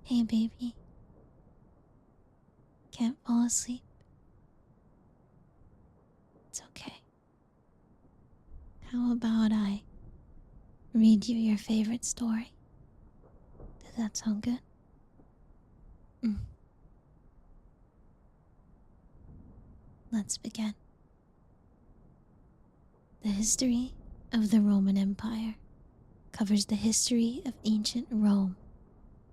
Hey baby, can't fall asleep? It's okay. How about I read you your favorite story? Does that sound good? Mm. Let's begin. The history of the Roman Empire covers the history of ancient Rome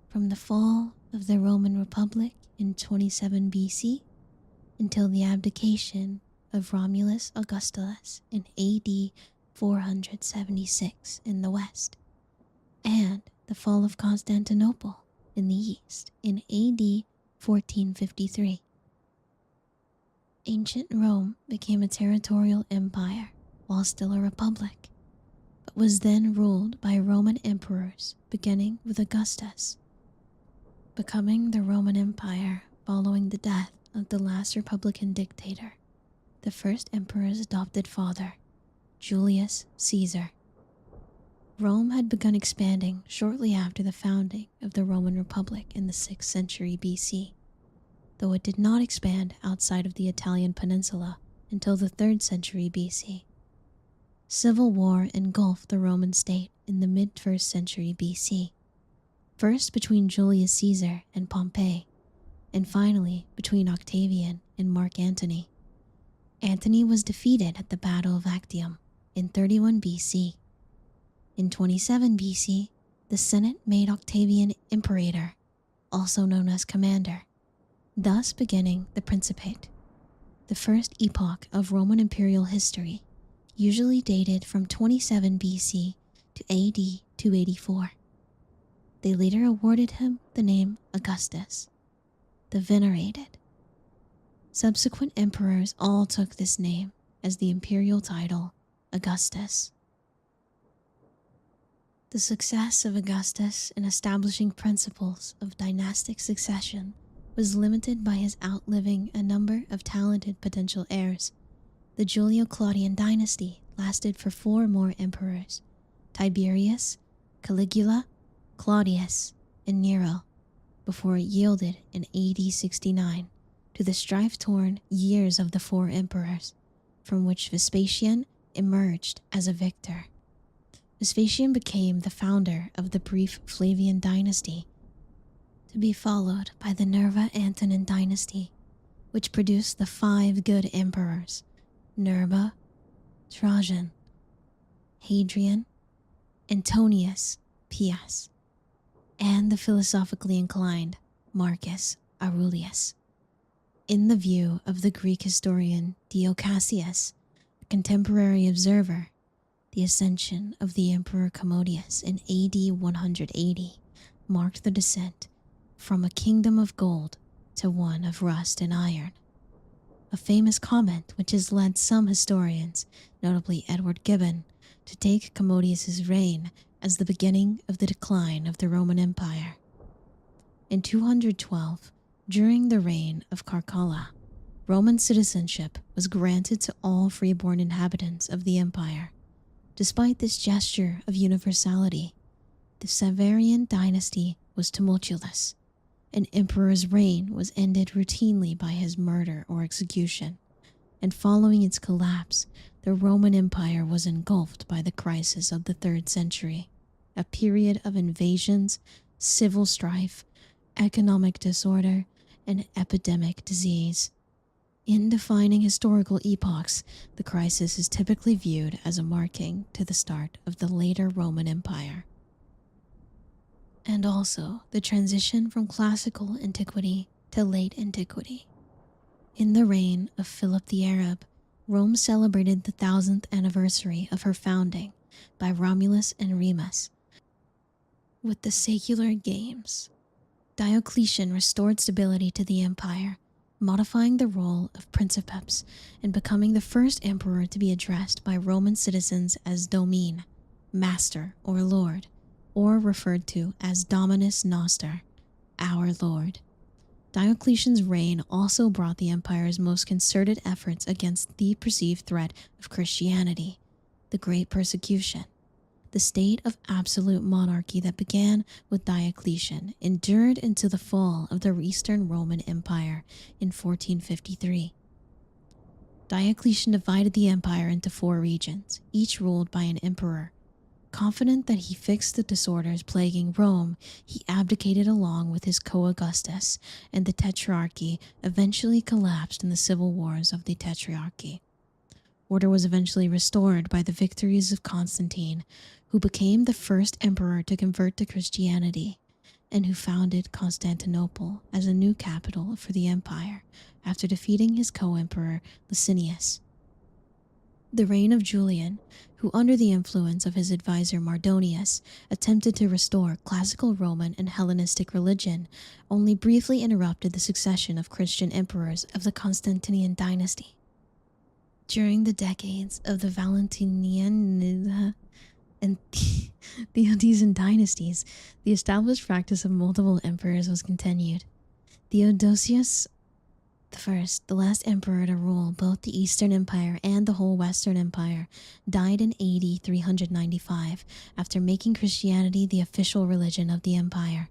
from the fall of the Roman Republic in 27 BC until the abdication of Romulus Augustulus in AD 476 in the west, and the fall of Constantinople in the east in AD 1453. Ancient Rome became a territorial empire while still a republic, but was then ruled by Roman emperors beginning with Augustus, becoming the Roman Empire following the death of the last republican dictator, the first emperor's adopted father, Julius Caesar. Rome had begun expanding shortly after the founding of the Roman Republic in the 6th century BC, though it did not expand outside of the Italian peninsula until the 3rd century BC. Civil war engulfed the Roman state in the mid-1st century BC, first between Julius Caesar and Pompey, and finally between Octavian and Mark Antony. Antony was defeated at the Battle of Actium in 31 BC. In 27 BC, the Senate made Octavian imperator, also known as commander, thus beginning the Principate, the first epoch of Roman imperial history, usually dated from 27 BC to AD 284. They later awarded him the name Augustus, the Venerated. Subsequent emperors all took this name as the imperial title Augustus. The success of Augustus in establishing principles of dynastic succession was limited by his outliving a number of talented potential heirs. The Julio-Claudian dynasty lasted for 4 more emperors: Tiberius, Caligula, Claudius, and Nero, before it yielded in AD 69 to the strife-torn years of the 4 emperors, from which Vespasian emerged as a victor. Vespasian became the founder of the brief Flavian dynasty, to be followed by the Nerva-Antonine dynasty, which produced the 5 good emperors: Nerva, Trajan, Hadrian, Antonius Pius, and the philosophically inclined Marcus Aurelius. In the view of the Greek historian Dio Cassius, a contemporary observer, the ascension of the Emperor Commodius in AD 180 marked the descent from a kingdom of gold to one of rust and iron, a famous comment which has led some historians, notably Edward Gibbon, to take Commodius's reign as the beginning of the decline of the Roman Empire. In 212, during the reign of Caracalla, Roman citizenship was granted to all freeborn inhabitants of the empire. Despite this gesture of universality, the Severian dynasty was tumultuous. An emperor's reign was ended routinely by his murder or execution, and following its collapse, the Roman Empire was engulfed by the crisis of the 3rd century, a period of invasions, civil strife, economic disorder, and epidemic disease. In defining historical epochs, the crisis is typically viewed as a marking to the start of the later Roman Empire, and also the transition from classical antiquity to late antiquity. In the reign of Philip the Arab, Rome celebrated the 1000th anniversary of her founding by Romulus and Remus with the Secular Games. Diocletian restored stability to the empire, modifying the role of princeps and becoming the first emperor to be addressed by Roman citizens as domine, master or lord, or referred to as Dominus Noster, our Lord. Diocletian's reign also brought the empire's most concerted efforts against the perceived threat of Christianity, the Great Persecution. The state of absolute monarchy that began with Diocletian endured into the fall of the Eastern Roman Empire in 1453. Diocletian divided the empire into 4 regions, each ruled by an emperor. Confident that he fixed the disorders plaguing Rome, he abdicated along with his co-Augustus, and the Tetrarchy eventually collapsed in the civil wars of the Tetrarchy. Order was eventually restored by the victories of Constantine, who became the first emperor to convert to Christianity, and who founded Constantinople as a new capital for the empire after defeating his co-emperor Licinius. The reign of Julian, who under the influence of his advisor Mardonius attempted to restore classical Roman and Hellenistic religion, only briefly interrupted the succession of Christian emperors of the Constantinian dynasty. During the decades of the Valentinian and Theodosian dynasties, the established practice of multiple emperors was continued. Theodosius I, the last emperor to rule both the Eastern Empire and the whole Western Empire, died in AD 395 after making Christianity the official religion of the empire.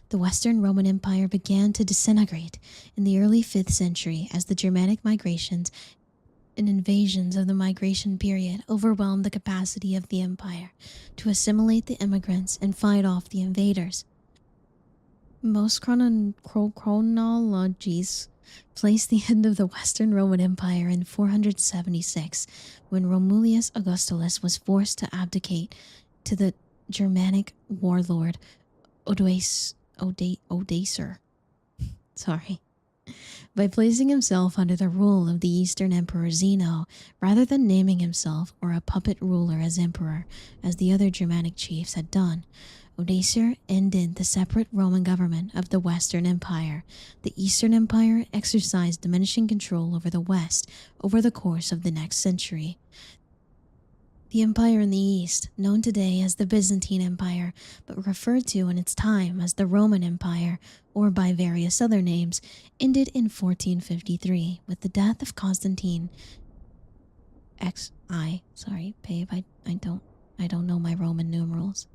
The Western Roman Empire began to disintegrate in the early 5th century as the Germanic migrations and invasions of the migration period overwhelmed the capacity of the empire to assimilate the immigrants and fight off the invaders. Most chronologies place the end of the Western Roman Empire in 476, when Romulius Augustulus was forced to abdicate to the Germanic warlord Odoacer. By placing himself under the rule of the Eastern Emperor Zeno, rather than naming himself or a puppet ruler as emperor, as the other Germanic chiefs had done, Odoacer ended the separate Roman government of the Western Empire. The Eastern Empire exercised diminishing control over the West over the course of the next century. The empire in the East, known today as the Byzantine Empire, but referred to in its time as the Roman Empire, or by various other names, ended in 1453 with the death of Constantine. Babe, I don't know my Roman numerals.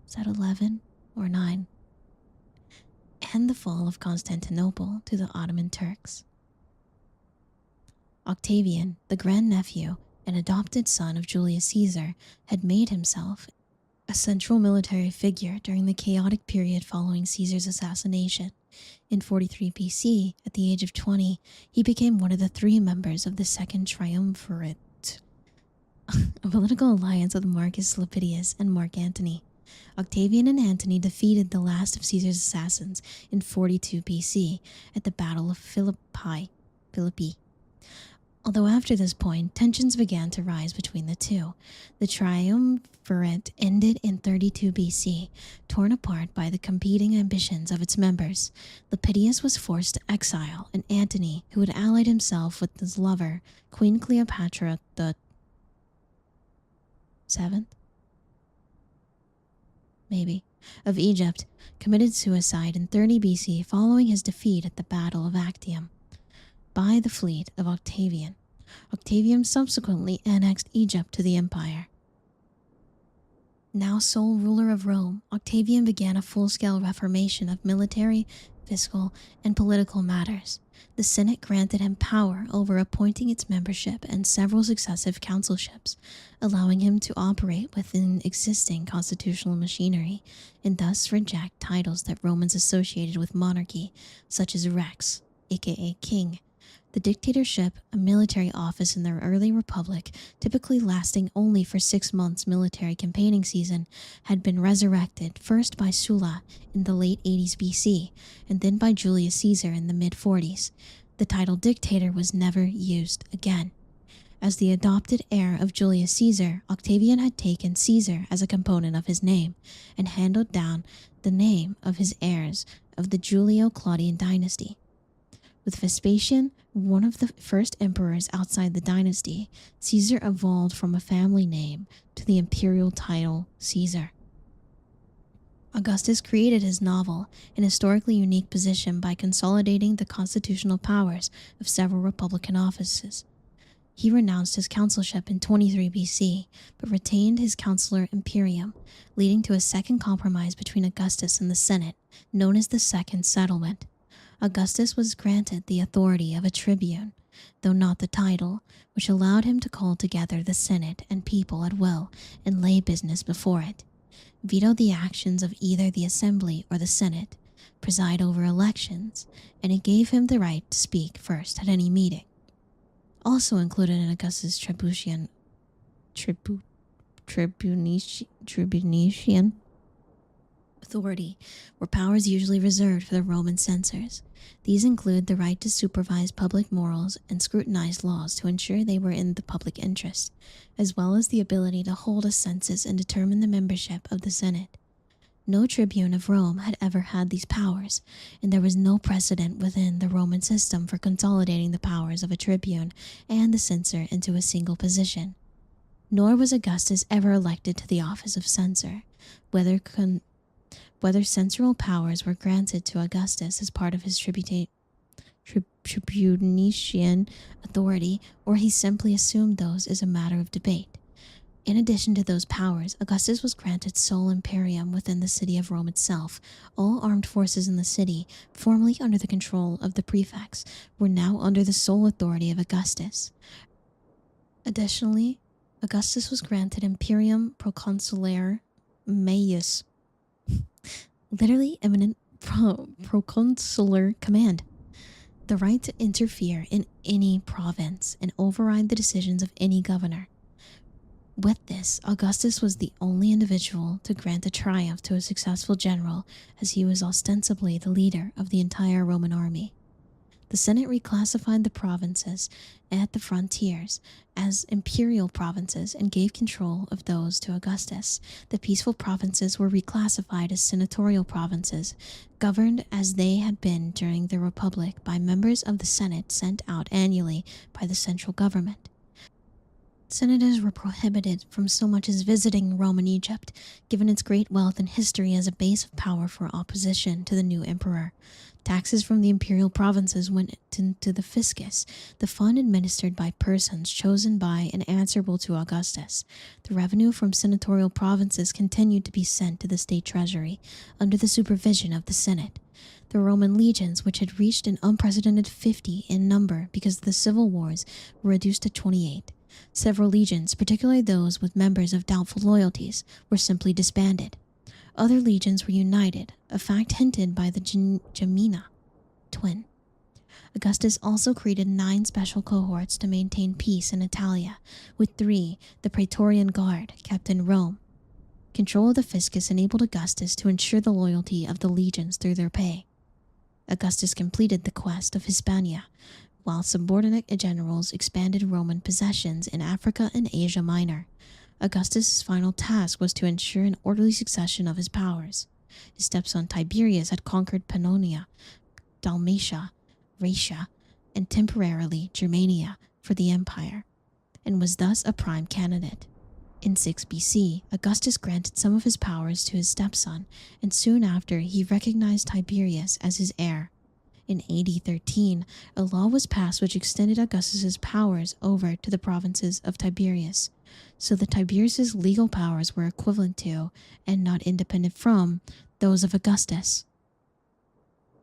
Is that 11 or 9? And the fall of Constantinople to the Ottoman Turks. Octavian, the grandnephew and adopted son of Julius Caesar, had made himself a central military figure during the chaotic period following Caesar's assassination. In 43 BC, at the age of 20, he became one of the 3 members of the Second Triumvirate, a political alliance with Marcus Lepidus and Mark Antony. Octavian and Antony defeated the last of Caesar's assassins in 42 BC at the Battle of Philippi. Although after this point, tensions began to rise between the two. The triumvirate ended in 32 BC, torn apart by the competing ambitions of its members. Lepidus was forced to exile, and Antony, who had allied himself with his lover, Queen Cleopatra the 7th? Of Egypt, committed suicide in 30 BC following his defeat at the Battle of Actium by the fleet of Octavian. Octavian subsequently annexed Egypt to the empire. Now sole ruler of Rome, Octavian began a full-scale reformation of military, fiscal, and political matters. The Senate granted him power over appointing its membership and several successive councilships, allowing him to operate within existing constitutional machinery and thus reject titles that Romans associated with monarchy, such as rex, aka king. The dictatorship, a military office in the early republic, typically lasting only for 6 months' military campaigning season, had been resurrected first by Sulla in the late 80s BC and then by Julius Caesar in the mid-40s. The title dictator was never used again. As the adopted heir of Julius Caesar, Octavian had taken Caesar as a component of his name and handed down the name of his heirs of the Julio-Claudian dynasty. With Vespasian, one of the first emperors outside the dynasty, Caesar evolved from a family name to the imperial title Caesar. Augustus created his novel, an historically unique position by consolidating the constitutional powers of several republican offices. He renounced his consulship in 23 BC, but retained his consular imperium, leading to a second compromise between Augustus and the Senate, known as the Second Settlement. Augustus was granted the authority of a tribune, though not the title, which allowed him to call together the Senate and people at will and lay business before it, veto the actions of either the Assembly or the Senate, preside over elections, and it gave him the right to speak first at any meeting. Also included in Augustus' tribunician authority were powers usually reserved for the Roman censors. These include the right to supervise public morals and scrutinize laws to ensure they were in the public interest, as well as the ability to hold a census and determine the membership of the Senate. No tribune of Rome had ever had these powers, and there was no precedent within the Roman system for consolidating the powers of a tribune and the censor into a single position. Nor was Augustus ever elected to the office of censor, whether censorial powers were granted to Augustus as part of his tribunician authority, or he simply assumed those is a matter of debate. In addition to those powers, Augustus was granted sole imperium within the city of Rome itself. All armed forces in the city, formerly under the control of the prefects, were now under the sole authority of Augustus. Additionally, Augustus was granted imperium proconsulare meius, literally eminent proconsular command, the right to interfere in any province and override the decisions of any governor. With this, Augustus was the only individual to grant a triumph to a successful general, as he was ostensibly the leader of the entire Roman army. The Senate reclassified the provinces at the frontiers as imperial provinces and gave control of those to Augustus. The peaceful provinces were reclassified as senatorial provinces, governed as they had been during the Republic by members of the Senate sent out annually by the central government. Senators were prohibited from so much as visiting Roman Egypt, given its great wealth and history as a base of power for opposition to the new emperor. Taxes from the imperial provinces went into the fiscus, the fund administered by persons chosen by and answerable to Augustus. The revenue from senatorial provinces continued to be sent to the state treasury, under the supervision of the Senate. The Roman legions, which had reached an unprecedented 50 in number because of the civil wars, were reduced to 28. Several legions, particularly those with members of doubtful loyalties, were simply disbanded. Other legions were united, a fact hinted by the Gemina twin. Augustus also created 9 special cohorts to maintain peace in Italia, with 3, the Praetorian Guard, kept in Rome. Control of the fiscus enabled Augustus to ensure the loyalty of the legions through their pay. Augustus completed the quest of Hispania, while subordinate generals expanded Roman possessions in Africa and Asia Minor. Augustus' final task was to ensure an orderly succession of his powers. His stepson Tiberius had conquered Pannonia, Dalmatia, Raetia, and temporarily Germania for the empire, and was thus a prime candidate. In 6 BC, Augustus granted some of his powers to his stepson, and soon after he recognized Tiberius as his heir. In AD 13, a law was passed which extended Augustus's powers over to the provinces of Tiberius, so that Tiberius's legal powers were equivalent to, and not independent from, those of Augustus.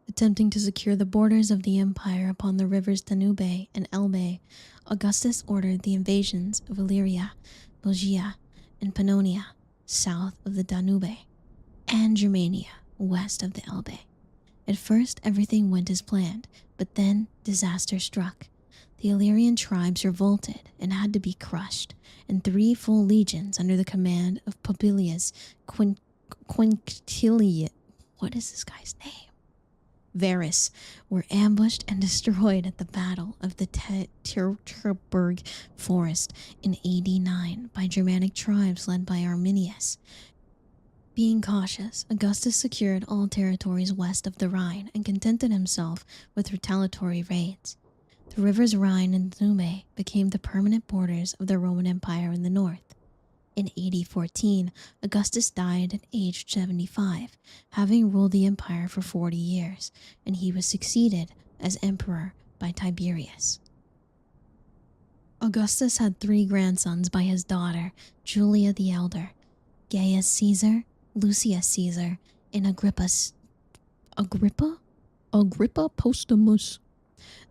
Attempting to secure the borders of the empire upon the rivers Danube and Elbe, Augustus ordered the invasions of Illyria, Moesia, and Pannonia, south of the Danube, and Germania, west of the Elbe. At first, everything went as planned, but then disaster struck. The Illyrian tribes revolted and had to be crushed, and 3 full legions under the command of Publius Quinctilius, what is this guy's name? Varus, were ambushed and destroyed at the Battle of the Teutoburg Forest in AD 9 by Germanic tribes led by Arminius. Being cautious, Augustus secured all territories west of the Rhine and contented himself with retaliatory raids. The rivers Rhine and Danube became the permanent borders of the Roman Empire in the north. In AD 14, Augustus died at age 75, having ruled the empire for 40 years, and he was succeeded as emperor by Tiberius. Augustus had 3 grandsons by his daughter, Julia the Elder, Gaius Caesar, Lucius Caesar, and Agrippa Postumus.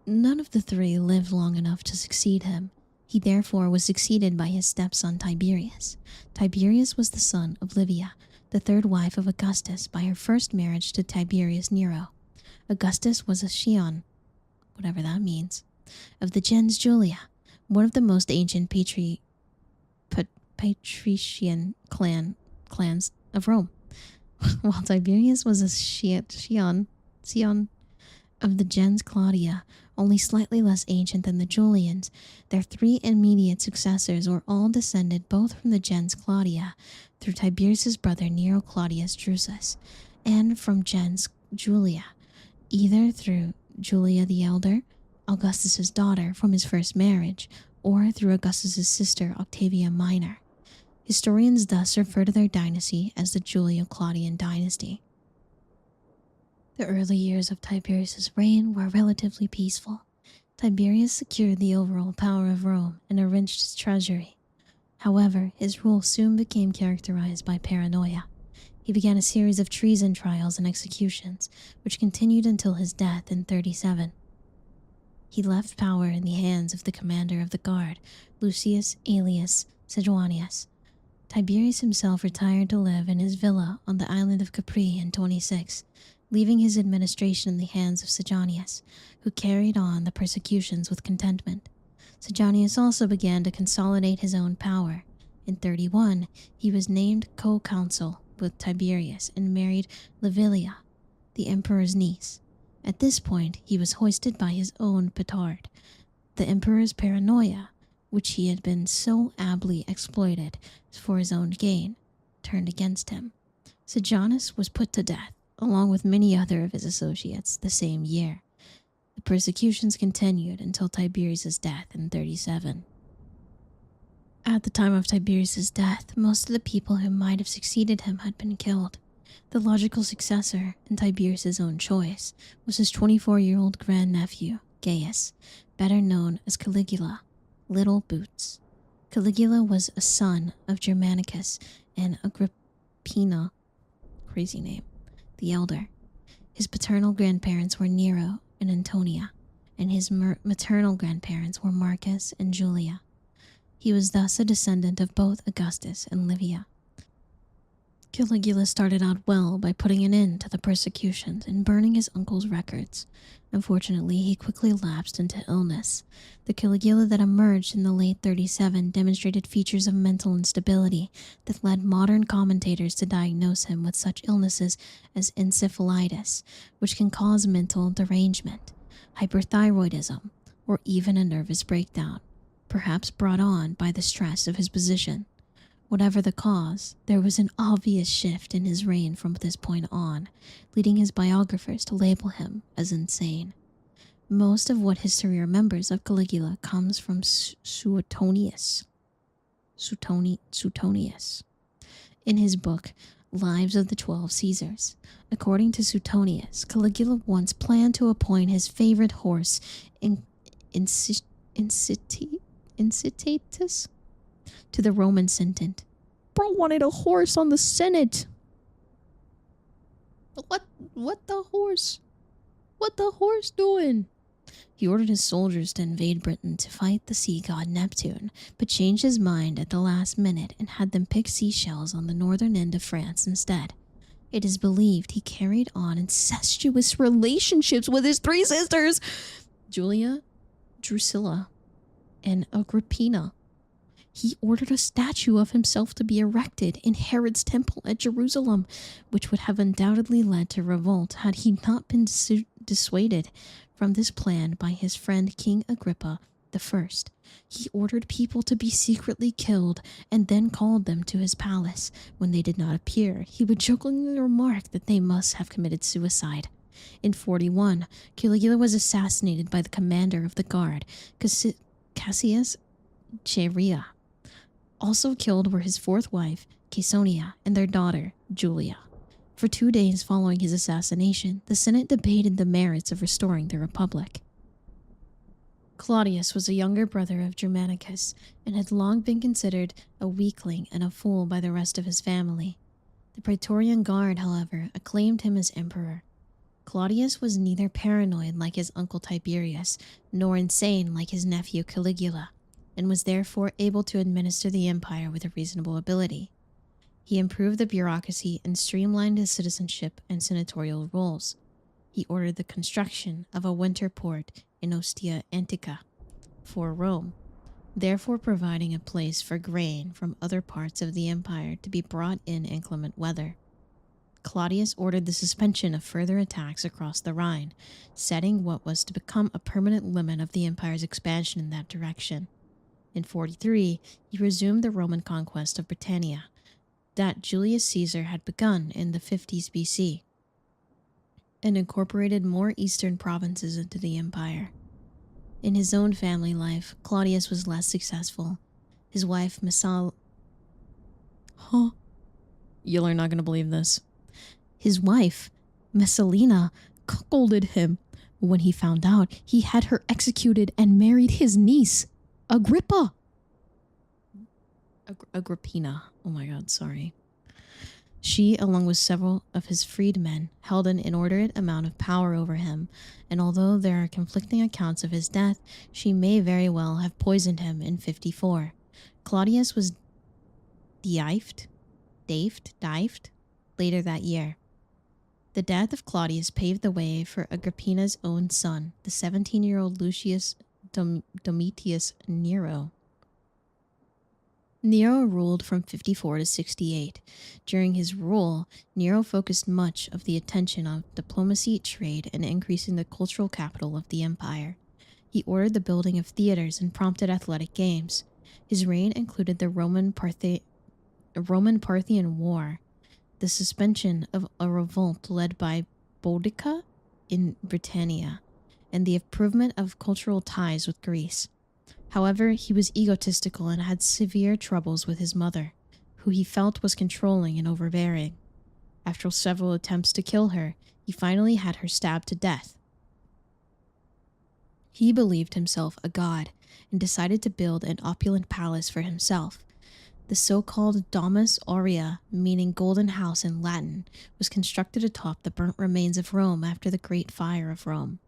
None of the 3 lived long enough to succeed him. He therefore was succeeded by his stepson Tiberius. Tiberius was the son of Livia, the 3rd wife of Augustus by her first marriage to Tiberius Nero. Augustus was a scion, whatever that means, of the gens Julia, one of the most ancient patrician clans of Rome, while Tiberius was a scion of the gens Claudia, only slightly less ancient than the Julians. Their 3 immediate successors were all descended both from the gens Claudia through Tiberius's brother Nero Claudius Drusus, and from gens Julia, either through Julia the Elder, Augustus's daughter from his first marriage, or through Augustus's sister Octavia Minor. Historians thus refer to their dynasty as the Julio-Claudian dynasty. The early years of Tiberius's reign were relatively peaceful. Tiberius secured the overall power of Rome and enriched his treasury. However, his rule soon became characterized by paranoia. He began a series of treason trials and executions, which continued until his death in 37. He left power in the hands of the commander of the guard, Lucius Aelius Sejuanius. Tiberius himself retired to live in his villa on the island of Capri in 26, leaving his administration in the hands of Sejanus, who carried on the persecutions with contentment. Sejanus also began to consolidate his own power. In 31, he was named co-consul with Tiberius and married Livilia, the emperor's niece. At this point, he was hoisted by his own petard. The emperor's paranoia, which he had been so ably exploited for his own gain, turned against him. Sejanus was put to death, along with many other of his associates, the same year. The persecutions continued until Tiberius's death in 37. At the time of Tiberius's death, most of the people who might have succeeded him had been killed. The logical successor, in Tiberius's own choice, was his 24-year-old grandnephew, Gaius, better known as Caligula, Little Boots. Caligula was a son of Germanicus and Agrippina, crazy name, the elder. His paternal grandparents were Nero and Antonia, and his maternal grandparents were Marcus and Julia. He was thus a descendant of both Augustus and Livia. Caligula started out well by putting an end to the persecutions and burning his uncle's records. Unfortunately, he quickly lapsed into illness. The Caligula that emerged in the late 37 demonstrated features of mental instability that led modern commentators to diagnose him with such illnesses as encephalitis, which can cause mental derangement, hyperthyroidism, or even a nervous breakdown, perhaps brought on by the stress of his position. Whatever the cause, there was an obvious shift in his reign from this point on, leading his biographers to label him as insane. Most of what history remembers of Caligula comes from Suetonius. In his book, Lives of the 12 Caesars. According to Suetonius, Caligula once planned to appoint his favorite horse, Incitatus, to the Roman Senate. Bro wanted a horse on the Senate. What the horse? What the horse doing? He ordered his soldiers to invade Britain to fight the sea god Neptune, but changed his mind at the last minute and had them pick seashells on the northern end of France instead. It is believed he carried on incestuous relationships with his 3 sisters, Julia, Drusilla, and Agrippina. He ordered a statue of himself to be erected in Herod's temple at Jerusalem, which would have undoubtedly led to revolt had he not been dissuaded from this plan by his friend King Agrippa I. He ordered people to be secretly killed and then called them to his palace. When they did not appear, he would jokingly remark that they must have committed suicide. In 41, Caligula was assassinated by the commander of the guard, Cassius Chaerea. Also killed were his 4th wife, Caesonia, and their daughter, Julia. For 2 days following his assassination, the Senate debated the merits of restoring the Republic. Claudius was a younger brother of Germanicus and had long been considered a weakling and a fool by the rest of his family. The Praetorian Guard, however, acclaimed him as emperor. Claudius was neither paranoid like his uncle Tiberius, nor insane like his nephew Caligula, and was therefore able to administer the empire with a reasonable ability. He improved the bureaucracy and streamlined his citizenship and senatorial roles. He ordered the construction of a winter port in Ostia Antica for Rome, therefore providing a place for grain from other parts of the empire to be brought in inclement weather. Claudius ordered the suspension of further attacks across the Rhine, setting what was to become a permanent limit of the empire's expansion in that direction. In 43, he resumed the Roman conquest of Britannia that Julius Caesar had begun in the 50s BC, and incorporated more eastern provinces into the empire. In his own family life, Claudius was less successful. His wife, You're not going to believe this. His wife, Messalina, cuckolded him. When he found out, he had her executed and married his niece, Agrippa. Agrippina. Oh my god, sorry. She, along with several of his freedmen, held an inordinate amount of power over him, and although there are conflicting accounts of his death, she may very well have poisoned him in 54. Claudius was dived later that year. The death of Claudius paved the way for Agrippina's own son, the 17-year-old Lucius Domitius Nero. Nero ruled from 54 to 68. During his rule, Nero focused much of the attention on diplomacy, trade, and increasing the cultural capital of the empire. He ordered the building of theaters and prompted athletic games. His reign included the Roman-Parthian War, the suspension of a revolt led by Boudicca in Britannia, and the improvement of cultural ties with Greece. However, he was egotistical and had severe troubles with his mother, who he felt was controlling and overbearing. After several attempts to kill her, he finally had her stabbed to death. He believed himself a god and decided to build an opulent palace for himself. The so-called Domus Aurea, meaning golden house in Latin, was constructed atop the burnt remains of Rome after the Great Fire of Rome.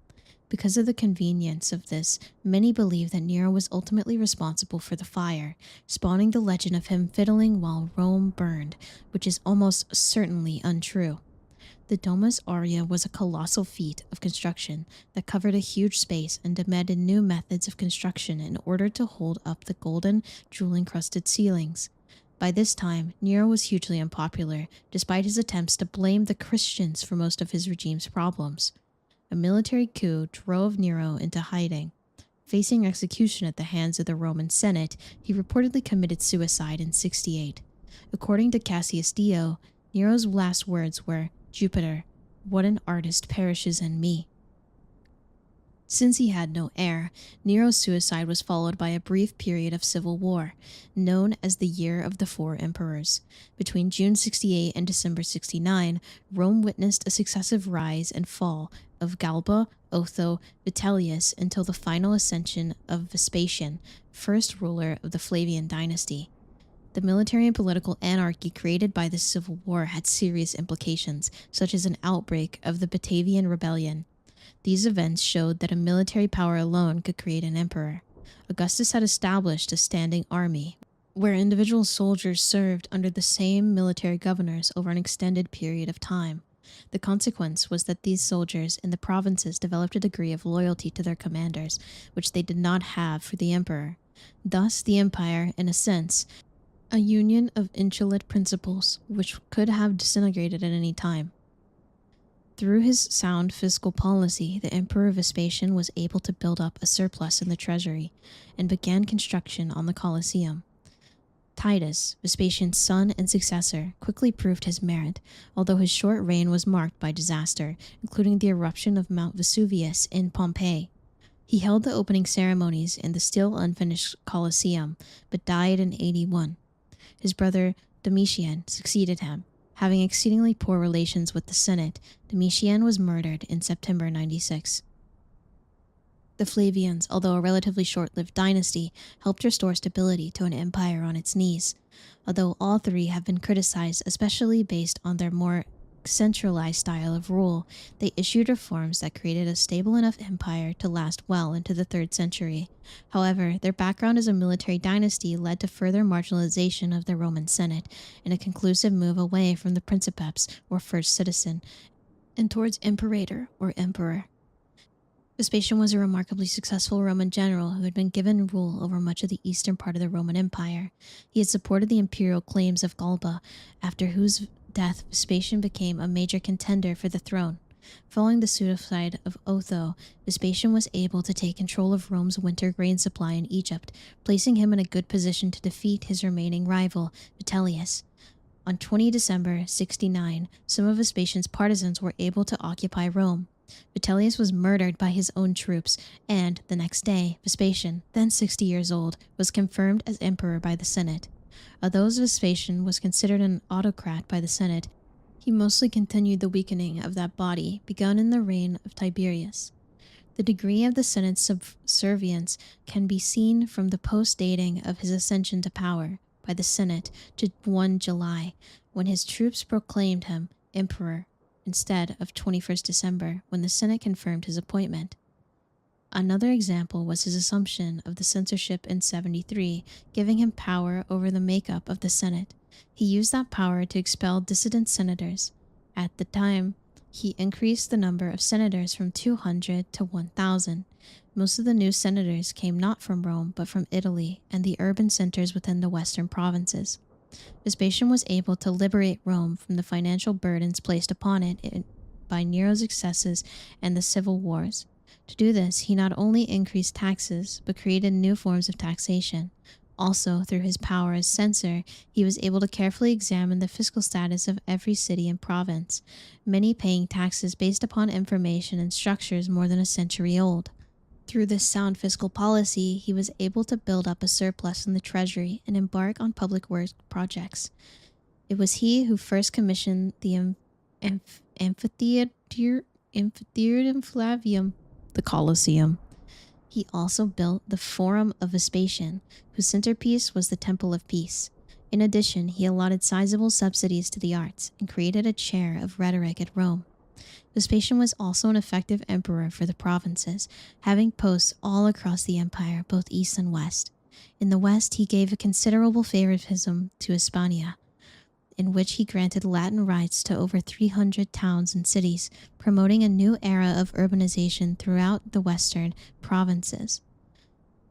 Because of the convenience of this, many believe that Nero was ultimately responsible for the fire, spawning the legend of him fiddling while Rome burned, which is almost certainly untrue. The Domus Aurea was a colossal feat of construction that covered a huge space and demanded new methods of construction in order to hold up the golden, jewel-encrusted ceilings. By this time, Nero was hugely unpopular, despite his attempts to blame the Christians for most of his regime's problems. A military coup drove Nero into hiding. Facing execution at the hands of the Roman Senate, he reportedly committed suicide in 68. According to Cassius Dio, Nero's last words were, "Jupiter, what an artist perishes in me." Since he had no heir, Nero's suicide was followed by a brief period of civil war, known as the Year of the Four Emperors. Between June 68 and December 69, Rome witnessed a successive rise and fall of Galba, Otho, Vitellius until the final ascension of Vespasian, first ruler of the Flavian dynasty. The military and political anarchy created by this civil war had serious implications, such as an outbreak of the Batavian Rebellion. These events showed that a military power alone could create an emperor. Augustus had established a standing army, where individual soldiers served under the same military governors over an extended period of time. The consequence was that these soldiers in the provinces developed a degree of loyalty to their commanders, which they did not have for the emperor. Thus, the empire, in a sense, a union of insular principles which could have disintegrated at any time. Through his sound fiscal policy, the Emperor Vespasian was able to build up a surplus in the treasury and began construction on the Colosseum. Titus, Vespasian's son and successor, quickly proved his merit, although his short reign was marked by disaster, including the eruption of Mount Vesuvius in Pompeii. He held the opening ceremonies in the still unfinished Colosseum, but died in 81. His brother Domitian succeeded him. Having exceedingly poor relations with the Senate, Domitian was murdered in September 96. The Flavians, although a relatively short-lived dynasty, helped restore stability to an empire on its knees. Although all three have been criticized, especially based on their more centralized style of rule, they issued reforms that created a stable enough empire to last well into the 3rd century. However, their background as a military dynasty led to further marginalization of the Roman Senate and a conclusive move away from the princeps, or first citizen, and towards imperator, or emperor. Vespasian was a remarkably successful Roman general who had been given rule over much of the eastern part of the Roman Empire. He had supported the imperial claims of Galba, after whose death Vespasian became a major contender for the throne. Following the suicide of Otho, Vespasian was able to take control of Rome's winter grain supply in Egypt, placing him in a good position to defeat his remaining rival, Vitellius. On 20 December 69, some of Vespasian's partisans were able to occupy Rome. Vitellius was murdered by his own troops, and the next day, Vespasian, then 60 years old, was confirmed as emperor by the Senate. Although Vespasian was considered an autocrat by the Senate, he mostly continued the weakening of that body begun in the reign of Tiberius. The degree of the Senate's subservience can be seen from the post-dating of his ascension to power by the Senate to 1 July, when his troops proclaimed him emperor, instead of 21st December, when the Senate confirmed his appointment. Another example was his assumption of the censorship in 73, giving him power over the makeup of the Senate. He used that power to expel dissident senators. At the time, he increased the number of senators from 200 to 1,000. Most of the new senators came not from Rome, but from Italy and the urban centers within the western provinces. Vespasian was able to liberate Rome from the financial burdens placed upon it by Nero's excesses and the civil wars. To do this, he not only increased taxes, but created new forms of taxation. Also, through his power as censor, he was able to carefully examine the fiscal status of every city and province, many paying taxes based upon information and structures more than a century old. Through this sound fiscal policy, he was able to build up a surplus in the treasury and embark on public works projects. It was he who first commissioned the amphitheater Flavium, the Colosseum. He also built the Forum of Vespasian, whose centerpiece was the Temple of Peace. In addition, he allotted sizable subsidies to the arts and created a chair of rhetoric at Rome. Vespasian was also an effective emperor for the provinces, having posts all across the empire, both east and west. In the west, he gave a considerable favoritism to Hispania, in which he granted Latin rights to over 300 towns and cities, promoting a new era of urbanization throughout the western provinces.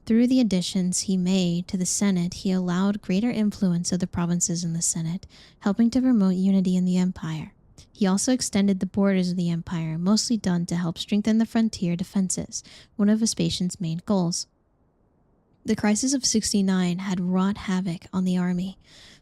Through the additions he made to the Senate, he allowed greater influence of the provinces in the Senate, helping to promote unity in the empire. He also extended the borders of the empire, mostly done to help strengthen the frontier defenses, one of Vespasian's main goals. The crisis of 69 had wrought havoc on the army.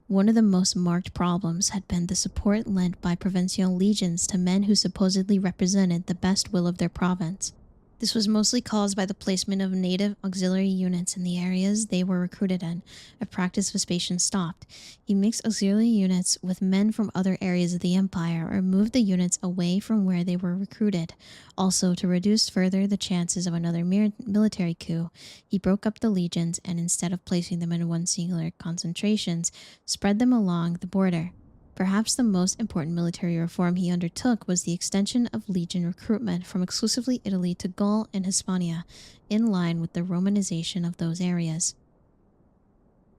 One of the most marked problems had been the support lent by provincial legions to men who supposedly represented the best will of their province. This was mostly caused by the placement of native auxiliary units in the areas they were recruited in, a practice Vespasian stopped. He mixed auxiliary units with men from other areas of the empire or moved the units away from where they were recruited. Also, to reduce further the chances of another military coup, he broke up the legions and instead of placing them in one singular concentrations, spread them along the border. Perhaps the most important military reform he undertook was the extension of legion recruitment from exclusively Italy to Gaul and Hispania, in line with the Romanization of those areas.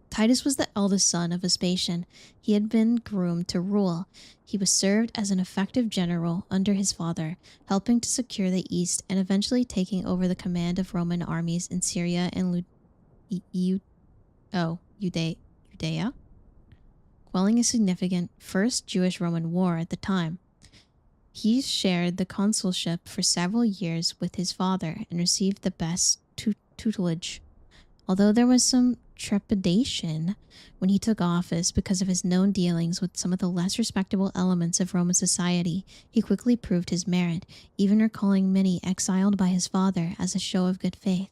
Titus was the eldest son of Vespasian. He had been groomed to rule. He was served as an effective general under his father, helping to secure the east and eventually taking over the command of Roman armies in Syria and Judea, quelling a significant First Jewish-Roman War at the time. He shared the consulship for several years with his father and received the best tutelage. Although there was some trepidation when he took office because of his known dealings with some of the less respectable elements of Roman society, he quickly proved his merit, even recalling many exiled by his father as a show of good faith.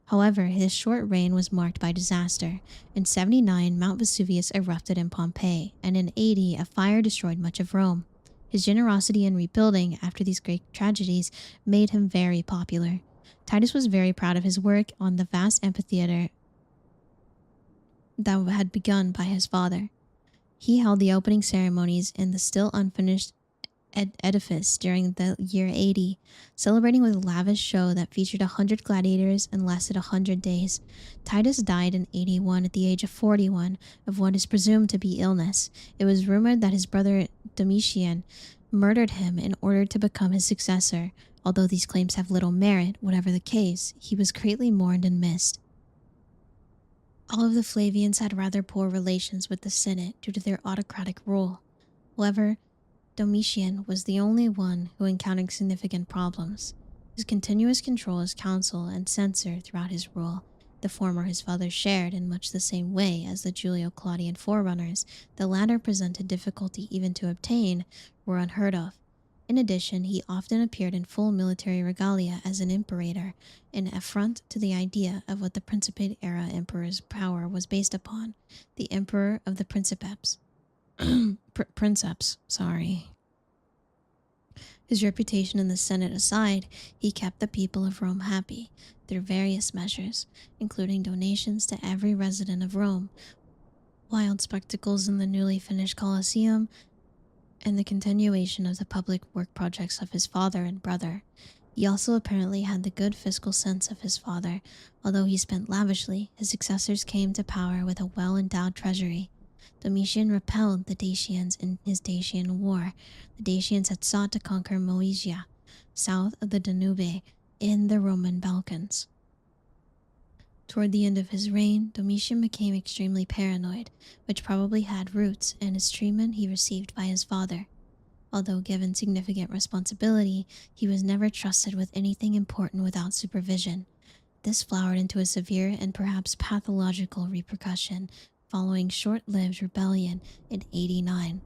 However, his short reign was marked by disaster. In 79, Mount Vesuvius erupted in Pompeii, and in 80, a fire destroyed much of Rome. His generosity in rebuilding after these great tragedies made him very popular. Titus was very proud of his work on the vast amphitheater that had begun by his father. He held the opening ceremonies in the still unfinished edifice during the year 80, celebrating with a lavish show that featured 100 gladiators and lasted 100 days. Titus died in 81 at the age of 41 of what is presumed to be illness. It was rumored that his brother Domitian murdered him in order to become his successor. Although these claims have little merit, whatever the case, he was greatly mourned and missed. All of the Flavians had rather poor relations with the Senate due to their autocratic rule. However, Domitian was the only one who encountered significant problems. His continuous control as consul and censor throughout his rule, the former his father shared in much the same way as the Julio-Claudian forerunners, the latter presented difficulty even to obtain, were unheard of. In addition, he often appeared in full military regalia as an imperator, an affront to the idea of what the Principate-era emperor's power was based upon, the emperor of the Princeps. Princeps. His reputation in the Senate aside, he kept the people of Rome happy through various measures, including donations to every resident of Rome, wild spectacles in the newly finished Colosseum, and the continuation of the public work projects of his father and brother. He also apparently had the good fiscal sense of his father. Although he spent lavishly, his successors came to power with a well-endowed treasury. Domitian repelled the Dacians in his Dacian War. The Dacians had sought to conquer Moesia, south of the Danube, in the Roman Balkans. Toward the end of his reign, Domitian became extremely paranoid, which probably had roots in his treatment he received by his father. Although given significant responsibility, he was never trusted with anything important without supervision. This flowered into a severe and perhaps pathological repercussion following short-lived rebellion in 89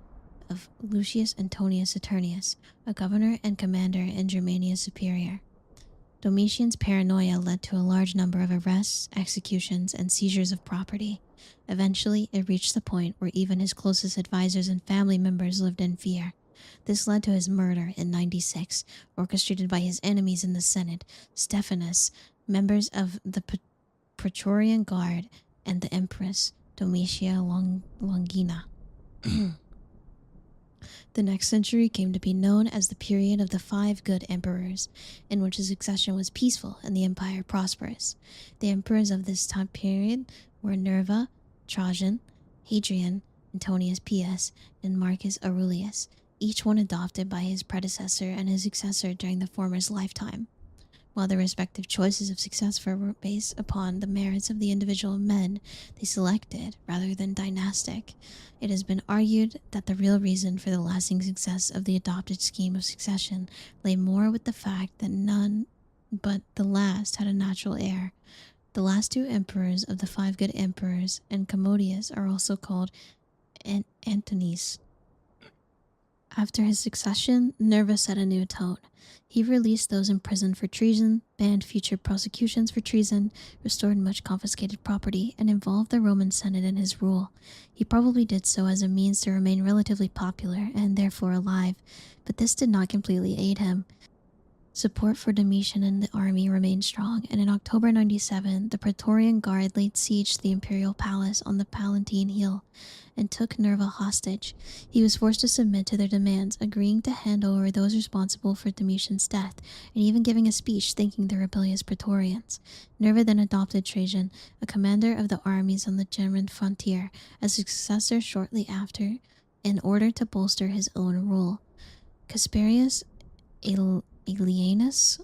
of Lucius Antonius Saturnius, a governor and commander in Germania Superior. Domitian's paranoia led to a large number of arrests, executions, and seizures of property. Eventually, it reached the point where even his closest advisors and family members lived in fear. This led to his murder in 96, orchestrated by his enemies in the Senate, Stephanus, members of the Praetorian Guard, and the Empress, Domitia Longina. The next century came to be known as the period of the 5 good emperors, in which the succession was peaceful and the empire prosperous. The emperors of this time period were Nerva, Trajan, Hadrian, Antonius Pius, and Marcus Aurelius, each one adopted by his predecessor and his successor during the former's lifetime. While their respective choices of successor were based upon the merits of the individual men they selected rather than dynastic, it has been argued that the real reason for the lasting success of the adopted scheme of succession lay more with the fact that none but the last had a natural heir. The last 2 emperors of the 5 good emperors and Commodius are also called Antonines. After his succession, Nerva set a new tone. He released those imprisoned for treason, banned future prosecutions for treason, restored much confiscated property, and involved the Roman Senate in his rule. He probably did so as a means to remain relatively popular and therefore alive, but this did not completely aid him. Support for Domitian and the army remained strong, and in October 97, the Praetorian Guard laid siege to the imperial palace on the Palatine Hill and took Nerva hostage. He was forced to submit to their demands, agreeing to hand over those responsible for Domitian's death, and even giving a speech thanking the rebellious Praetorians. Nerva then adopted Trajan, a commander of the armies on the German frontier, as successor shortly after, in order to bolster his own rule. Casparius Aelianus,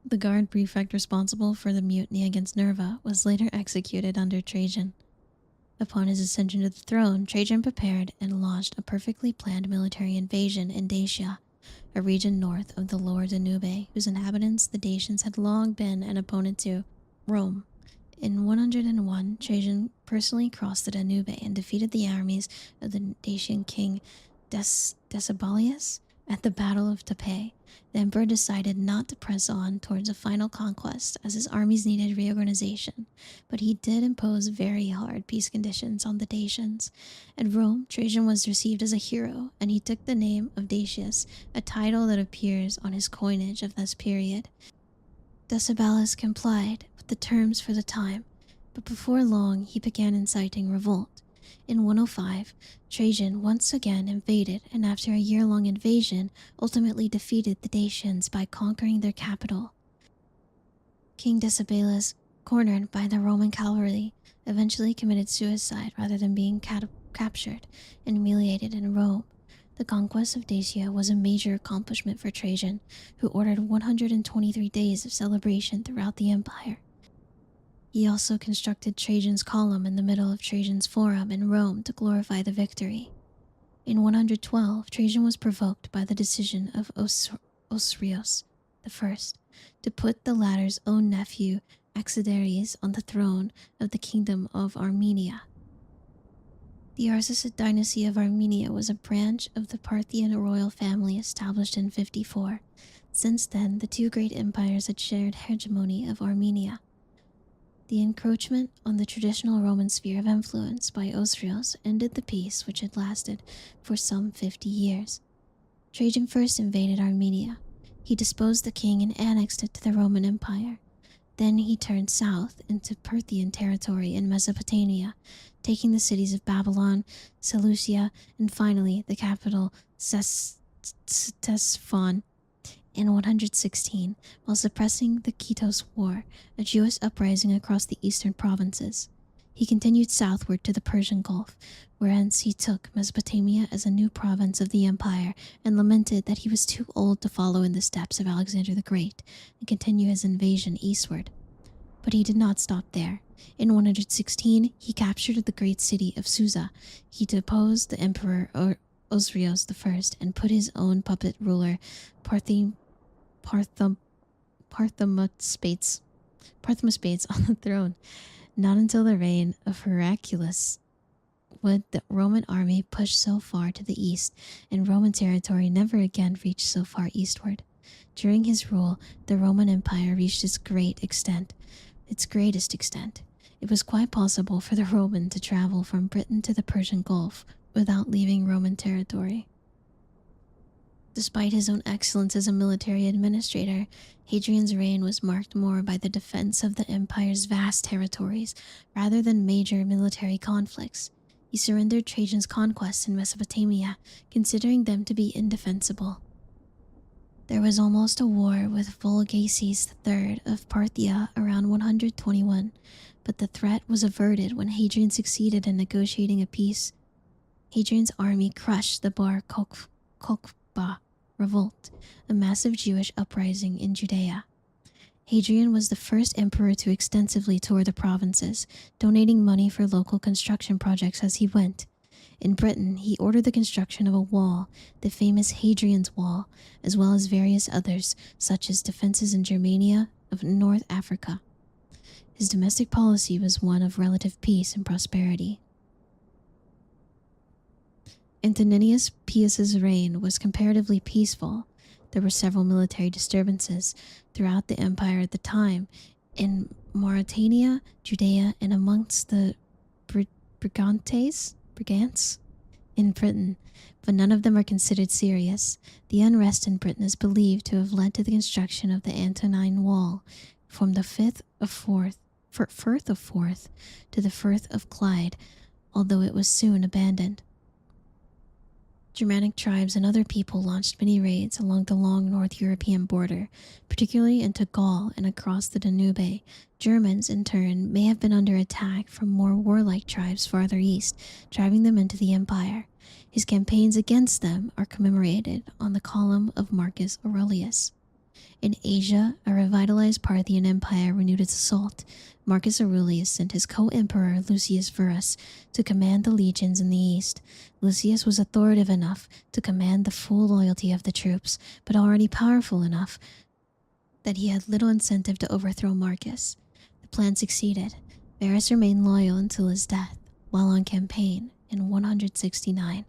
the guard prefect responsible for the mutiny against Nerva, was later executed under Trajan. Upon his ascension to the throne, Trajan prepared and launched a perfectly planned military invasion in Dacia, a region north of the lower Danube, whose inhabitants the Dacians had long been an opponent to Rome. In 101, Trajan personally crossed the Danube and defeated the armies of the Dacian king Decebalus at the Battle of Tapae. The emperor decided not to press on towards a final conquest as his armies needed reorganization, but he did impose very hard peace conditions on the Dacians. At Rome, Trajan was received as a hero, and he took the name of Dacius, a title that appears on his coinage of this period. Decebalus complied with the terms for the time, but before long he began inciting revolt. In 105, Trajan once again invaded, and after a year-long invasion, ultimately defeated the Dacians by conquering their capital. King Decebalus, cornered by the Roman cavalry, eventually committed suicide rather than being captured and humiliated in Rome. The conquest of Dacia was a major accomplishment for Trajan, who ordered 123 days of celebration throughout the empire. He also constructed Trajan's Column in the middle of Trajan's Forum in Rome to glorify the victory. In 112, Trajan was provoked by the decision of Osrios I to put the latter's own nephew Axidares on the throne of the Kingdom of Armenia. The Arsacid dynasty of Armenia was a branch of the Parthian royal family established in 54. Since then, the two great empires had shared hegemony of Armenia. The encroachment on the traditional Roman sphere of influence by Osrios ended the peace which had lasted for some 50 years. Trajan first invaded Armenia. He deposed the king and annexed it to the Roman Empire. Then he turned south into Parthian territory in Mesopotamia, taking the cities of Babylon, Seleucia, and finally the capital Ctesiphon in 116, while suppressing the Kitos War, a Jewish uprising across the eastern provinces. He continued southward to the Persian Gulf, whence he took Mesopotamia as a new province of the empire and lamented that he was too old to follow in the steps of Alexander the Great and continue his invasion eastward. But he did not stop there. In 116, he captured the great city of Susa. He deposed the emperor Osrios I and put his own puppet ruler Parthomospates on the throne. Not until the reign of Heraclius would the Roman army push so far to the east, and Roman territory never again reached so far eastward. During his rule, the Roman Empire reached its greatest extent. It was quite possible for the Roman to travel from Britain to the Persian Gulf without leaving Roman territory. Despite his own excellence as a military administrator, Hadrian's reign was marked more by the defense of the empire's vast territories rather than major military conflicts. He surrendered Trajan's conquests in Mesopotamia, considering them to be indefensible. There was almost a war with Vologases III of Parthia around 121, but the threat was averted when Hadrian succeeded in negotiating a peace. Hadrian's army crushed the Bar Kokhba revolt, a massive Jewish uprising in Judea. Hadrian was the first emperor to extensively tour the provinces, donating money for local construction projects as he went. In Britain, he ordered the construction of a wall, the famous Hadrian's Wall, as well as various others, such as defenses in Germania of North Africa. His domestic policy was one of relative peace and prosperity. Antoninus Pius's reign was comparatively peaceful. There were several military disturbances throughout the empire at the time, in Mauritania, Judea, and amongst the Brigants in Britain, but none of them are considered serious. The unrest in Britain is believed to have led to the construction of the Antonine Wall from the Firth of Forth to the Firth of Clyde, although it was soon abandoned. Germanic tribes and other people launched many raids along the long North European border, particularly into Gaul and across the Danube. Germans, in turn, may have been under attack from more warlike tribes farther east, driving them into the empire. His campaigns against them are commemorated on the column of Marcus Aurelius. In Asia, a revitalized Parthian empire renewed its assault. Marcus Aurelius sent his co-emperor Lucius Verus to command the legions in the east. Lucius was authoritative enough to command the full loyalty of the troops, but already powerful enough that he had little incentive to overthrow Marcus. The plan succeeded. Verus remained loyal until his death, while on campaign in 169.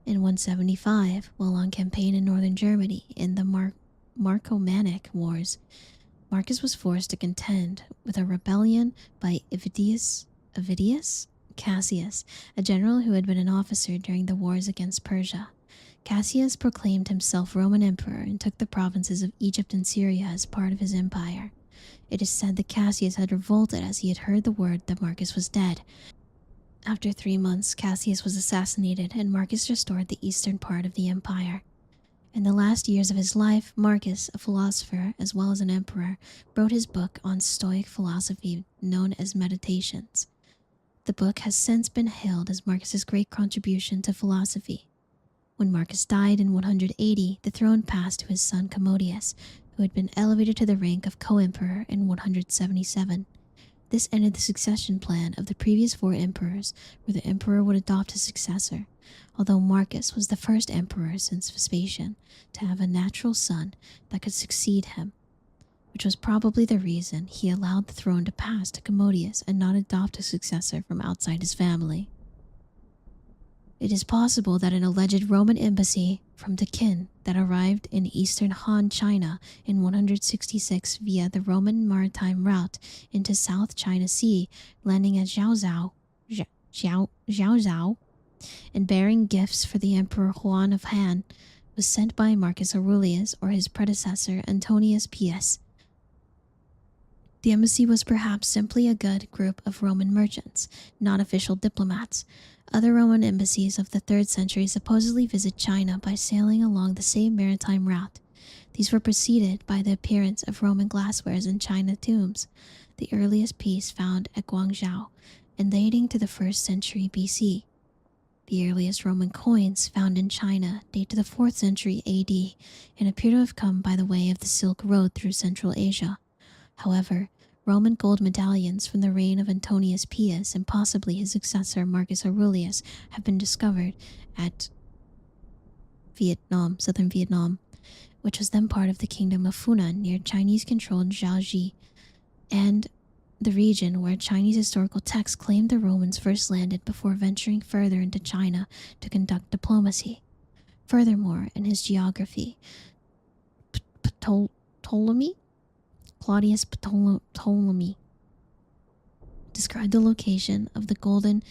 In 175, while on campaign in northern Germany in the Marcomannic Wars, Marcus was forced to contend with a rebellion by Avidius Cassius, a general who had been an officer during the wars against Persia. Cassius proclaimed himself Roman emperor and took the provinces of Egypt and Syria as part of his empire. It is said that Cassius had revolted as he had heard the word that Marcus was dead. After 3 months, Cassius was assassinated and Marcus restored the eastern part of the empire. In the last years of his life, Marcus, a philosopher as well as an emperor, wrote his book on Stoic philosophy known as Meditations. The book has since been hailed as Marcus's great contribution to philosophy. When Marcus died in 180, the throne passed to his son Commodius, who had been elevated to the rank of co-emperor in 177. This ended the succession plan of the previous 4 emperors, where the emperor would adopt his successor, although Marcus was the first emperor since Vespasian to have a natural son that could succeed him, which was probably the reason he allowed the throne to pass to Commodius and not adopt a successor from outside his family. It is possible that an alleged Roman embassy from Pekin that arrived in eastern Han China in 166 via the Roman maritime route into South China Sea, landing at Zhaozhou, and bearing gifts for the Emperor Huan of Han, was sent by Marcus Aurelius or his predecessor Antonius Pius. The embassy was perhaps simply a good group of Roman merchants, not official diplomats. Other Roman embassies of the 3rd century supposedly visit China by sailing along the same maritime route. These were preceded by the appearance of Roman glasswares in China tombs, the earliest piece found at Guangzhou, and dating to the 1st century BC. The earliest Roman coins found in China date to the 4th century AD and appear to have come by the way of the Silk Road through Central Asia. However, Roman gold medallions from the reign of Antonius Pius and possibly his successor Marcus Aurelius have been discovered at southern Vietnam, which was then part of the kingdom of Funan near Chinese-controlled Jiaoji, and the region where Chinese historical texts claim the Romans first landed before venturing further into China to conduct diplomacy. Furthermore, in his geography, Claudius Ptolemy described the location of the Golden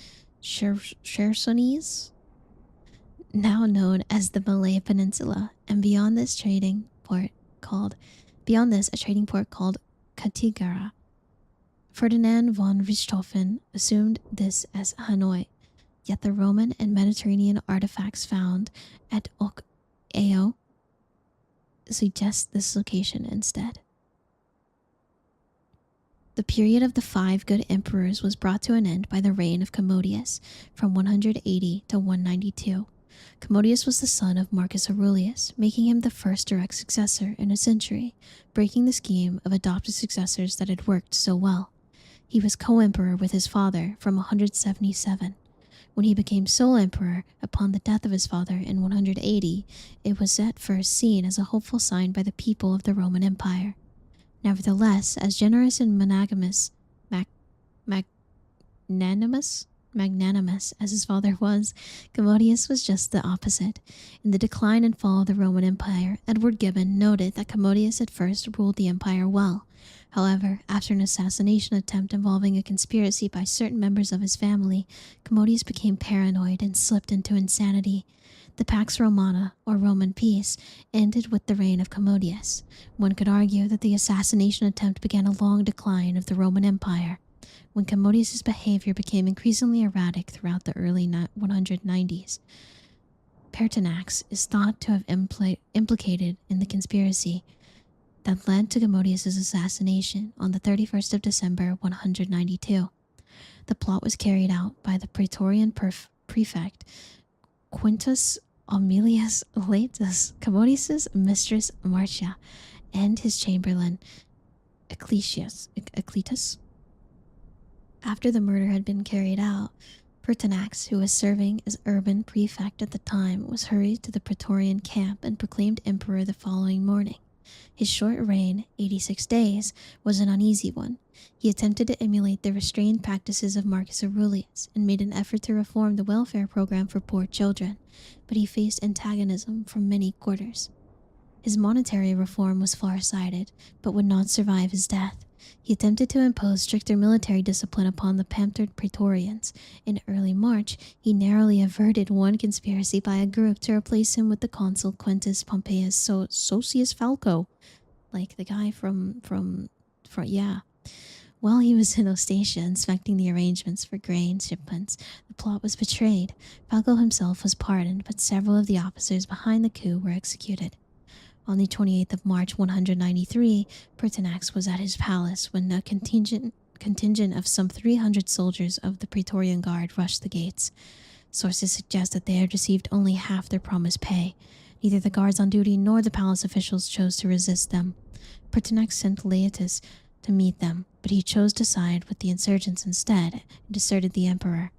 Chersonese, now known as the Malay Peninsula, and beyond this a trading port called Kathiawar. Ferdinand von Richthofen assumed this as Hanoi, yet the Roman and Mediterranean artifacts found at Ok Ao suggest this location instead. The period of the 5 good emperors was brought to an end by the reign of Commodius from 180 to 192. Commodius was the son of Marcus Aurelius, making him the first direct successor in a century, breaking the scheme of adopted successors that had worked so well. He was co-emperor with his father from 177. When he became sole emperor upon the death of his father in 180, it was at first seen as a hopeful sign by the people of the Roman Empire. Nevertheless, as generous and magnanimous as his father was, Commodius was just the opposite. In the decline and fall of the Roman Empire, Edward Gibbon noted that Commodius at first ruled the empire well. However, after an assassination attempt involving a conspiracy by certain members of his family, Commodius became paranoid and slipped into insanity. The Pax Romana, or Roman peace, ended with the reign of Commodius. One could argue that the assassination attempt began a long decline of the Roman Empire, when Commodius's behavior became increasingly erratic throughout the early 190s. Pertinax is thought to have implicated in the conspiracy that led to Commodius's assassination on the 31st of December 192. The plot was carried out by the Praetorian prefect Quintus Aemilius Laetus, Commodius's mistress Marcia, and his chamberlain Ecletus. After the murder had been carried out, Pertinax, who was serving as urban prefect at the time, was hurried to the Praetorian camp and proclaimed emperor the following morning. His short reign, 86 days, was an uneasy one. He attempted to emulate the restrained practices of Marcus Aurelius and made an effort to reform the welfare program for poor children, but he faced antagonism from many quarters. His monetary reform was far-sighted, but would not survive his death. He attempted to impose stricter military discipline upon the pampered Praetorians. In early March, he narrowly averted one conspiracy by a group to replace him with the consul Quintus Pompeius Socius Falco, like the guy from yeah. While he was in Ostatia inspecting the arrangements for grain shipments, the plot was betrayed. Falco himself was pardoned, but several of the officers behind the coup were executed. On the 28th of March 193, Pertinax was at his palace when a contingent of some 300 soldiers of the Praetorian Guard rushed the gates. Sources suggest that they had received only half their promised pay. Neither the guards on duty nor the palace officials chose to resist them. Pertinax sent Laetus to meet them, but he chose to side with the insurgents instead and deserted the emperor.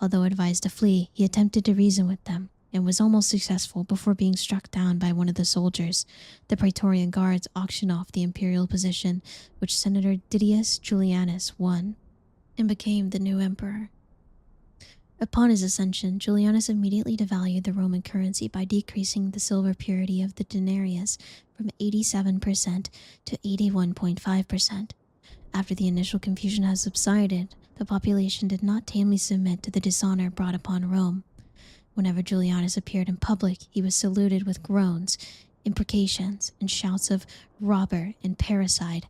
Although advised to flee, he attempted to reason with them and was almost successful before being struck down by one of the soldiers. The Praetorian Guards auctioned off the imperial position, which Senator Didius Julianus won and became the new emperor. Upon his ascension, Julianus immediately devalued the Roman currency by decreasing the silver purity of the denarius from 87% to 81.5%. After the initial confusion had subsided, the population did not tamely submit to the dishonor brought upon Rome. Whenever Julianus appeared in public, he was saluted with groans, imprecations, and shouts of robber and parricide.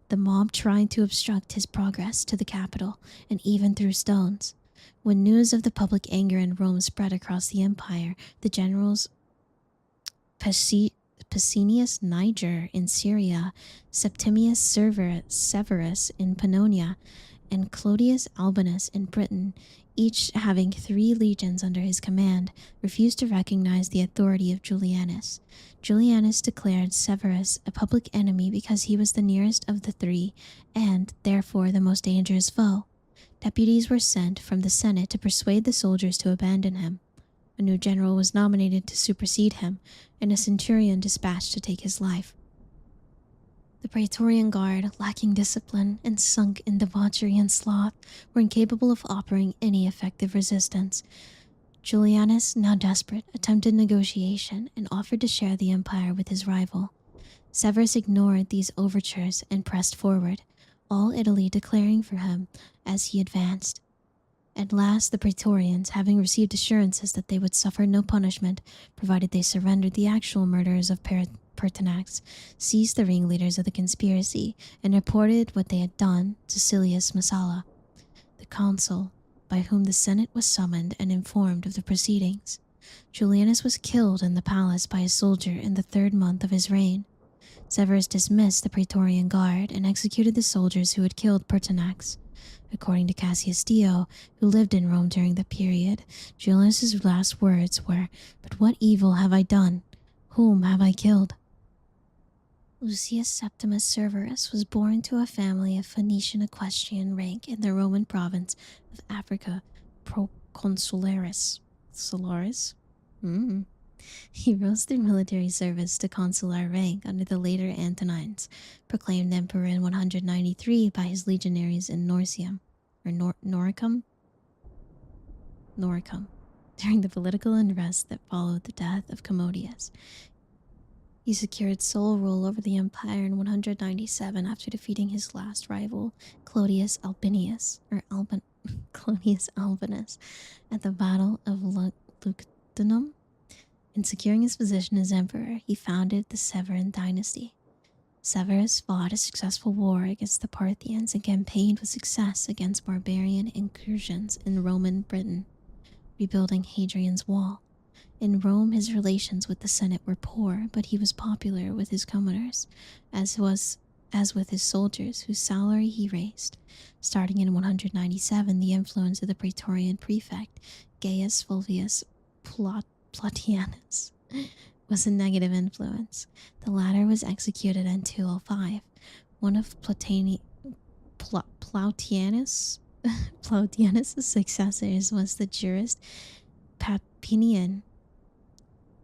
The mob tried to obstruct his progress to the capital and even threw stones. When news of the public anger in Rome spread across the empire, the generals Pescennius Niger in Syria, Septimius Severus in Pannonia, and Clodius Albinus in Britain, each having 3 legions under his command, refused to recognize the authority of Julianus. Julianus declared Severus a public enemy because he was the nearest of the 3 and, therefore, the most dangerous foe. Deputies were sent from the Senate to persuade the soldiers to abandon him. A new general was nominated to supersede him, and a centurion dispatched to take his life. The Praetorian Guard, lacking discipline and sunk in debauchery and sloth, were incapable of offering any effective resistance. Julianus, now desperate, attempted negotiation and offered to share the empire with his rival. Severus ignored these overtures and pressed forward, all Italy declaring for him as he advanced. At last, the Praetorians, having received assurances that they would suffer no punishment, provided they surrendered the actual murderers of Pertinax, seized the ringleaders of the conspiracy, and reported what they had done to Silius Messala, the consul, by whom the Senate was summoned and informed of the proceedings. Julianus was killed in the palace by a soldier in the 3rd month of his reign. Severus dismissed the Praetorian Guard and executed the soldiers who had killed Pertinax. According to Cassius Dio, who lived in Rome during the period, Julianus's last words were, "But what evil have I done? Whom have I killed?" Lucius Septimus Severus was born to a family of Phoenician equestrian rank in the Roman province of Africa Proconsularis. Solaris? He rose through military service to consular rank under the later Antonines, proclaimed emperor in 193 by his legionaries in Noricum, during the political unrest that followed the death of Commodius. He secured sole rule over the empire in 197 after defeating his last rival, Clodius Albinus, at the Battle of Lugdunum. In securing his position as emperor, he founded the Severan dynasty. Severus fought a successful war against the Parthians and campaigned with success against barbarian incursions in Roman Britain, rebuilding Hadrian's Wall. In Rome, his relations with the Senate were poor, but he was popular with his commoners, as with his soldiers, whose salary he raised. Starting in 197, the influence of the Praetorian prefect, Gaius Fulvius Plautianus, was a negative influence. The latter was executed in 205. One of Plautianus' successors was the jurist Papinian.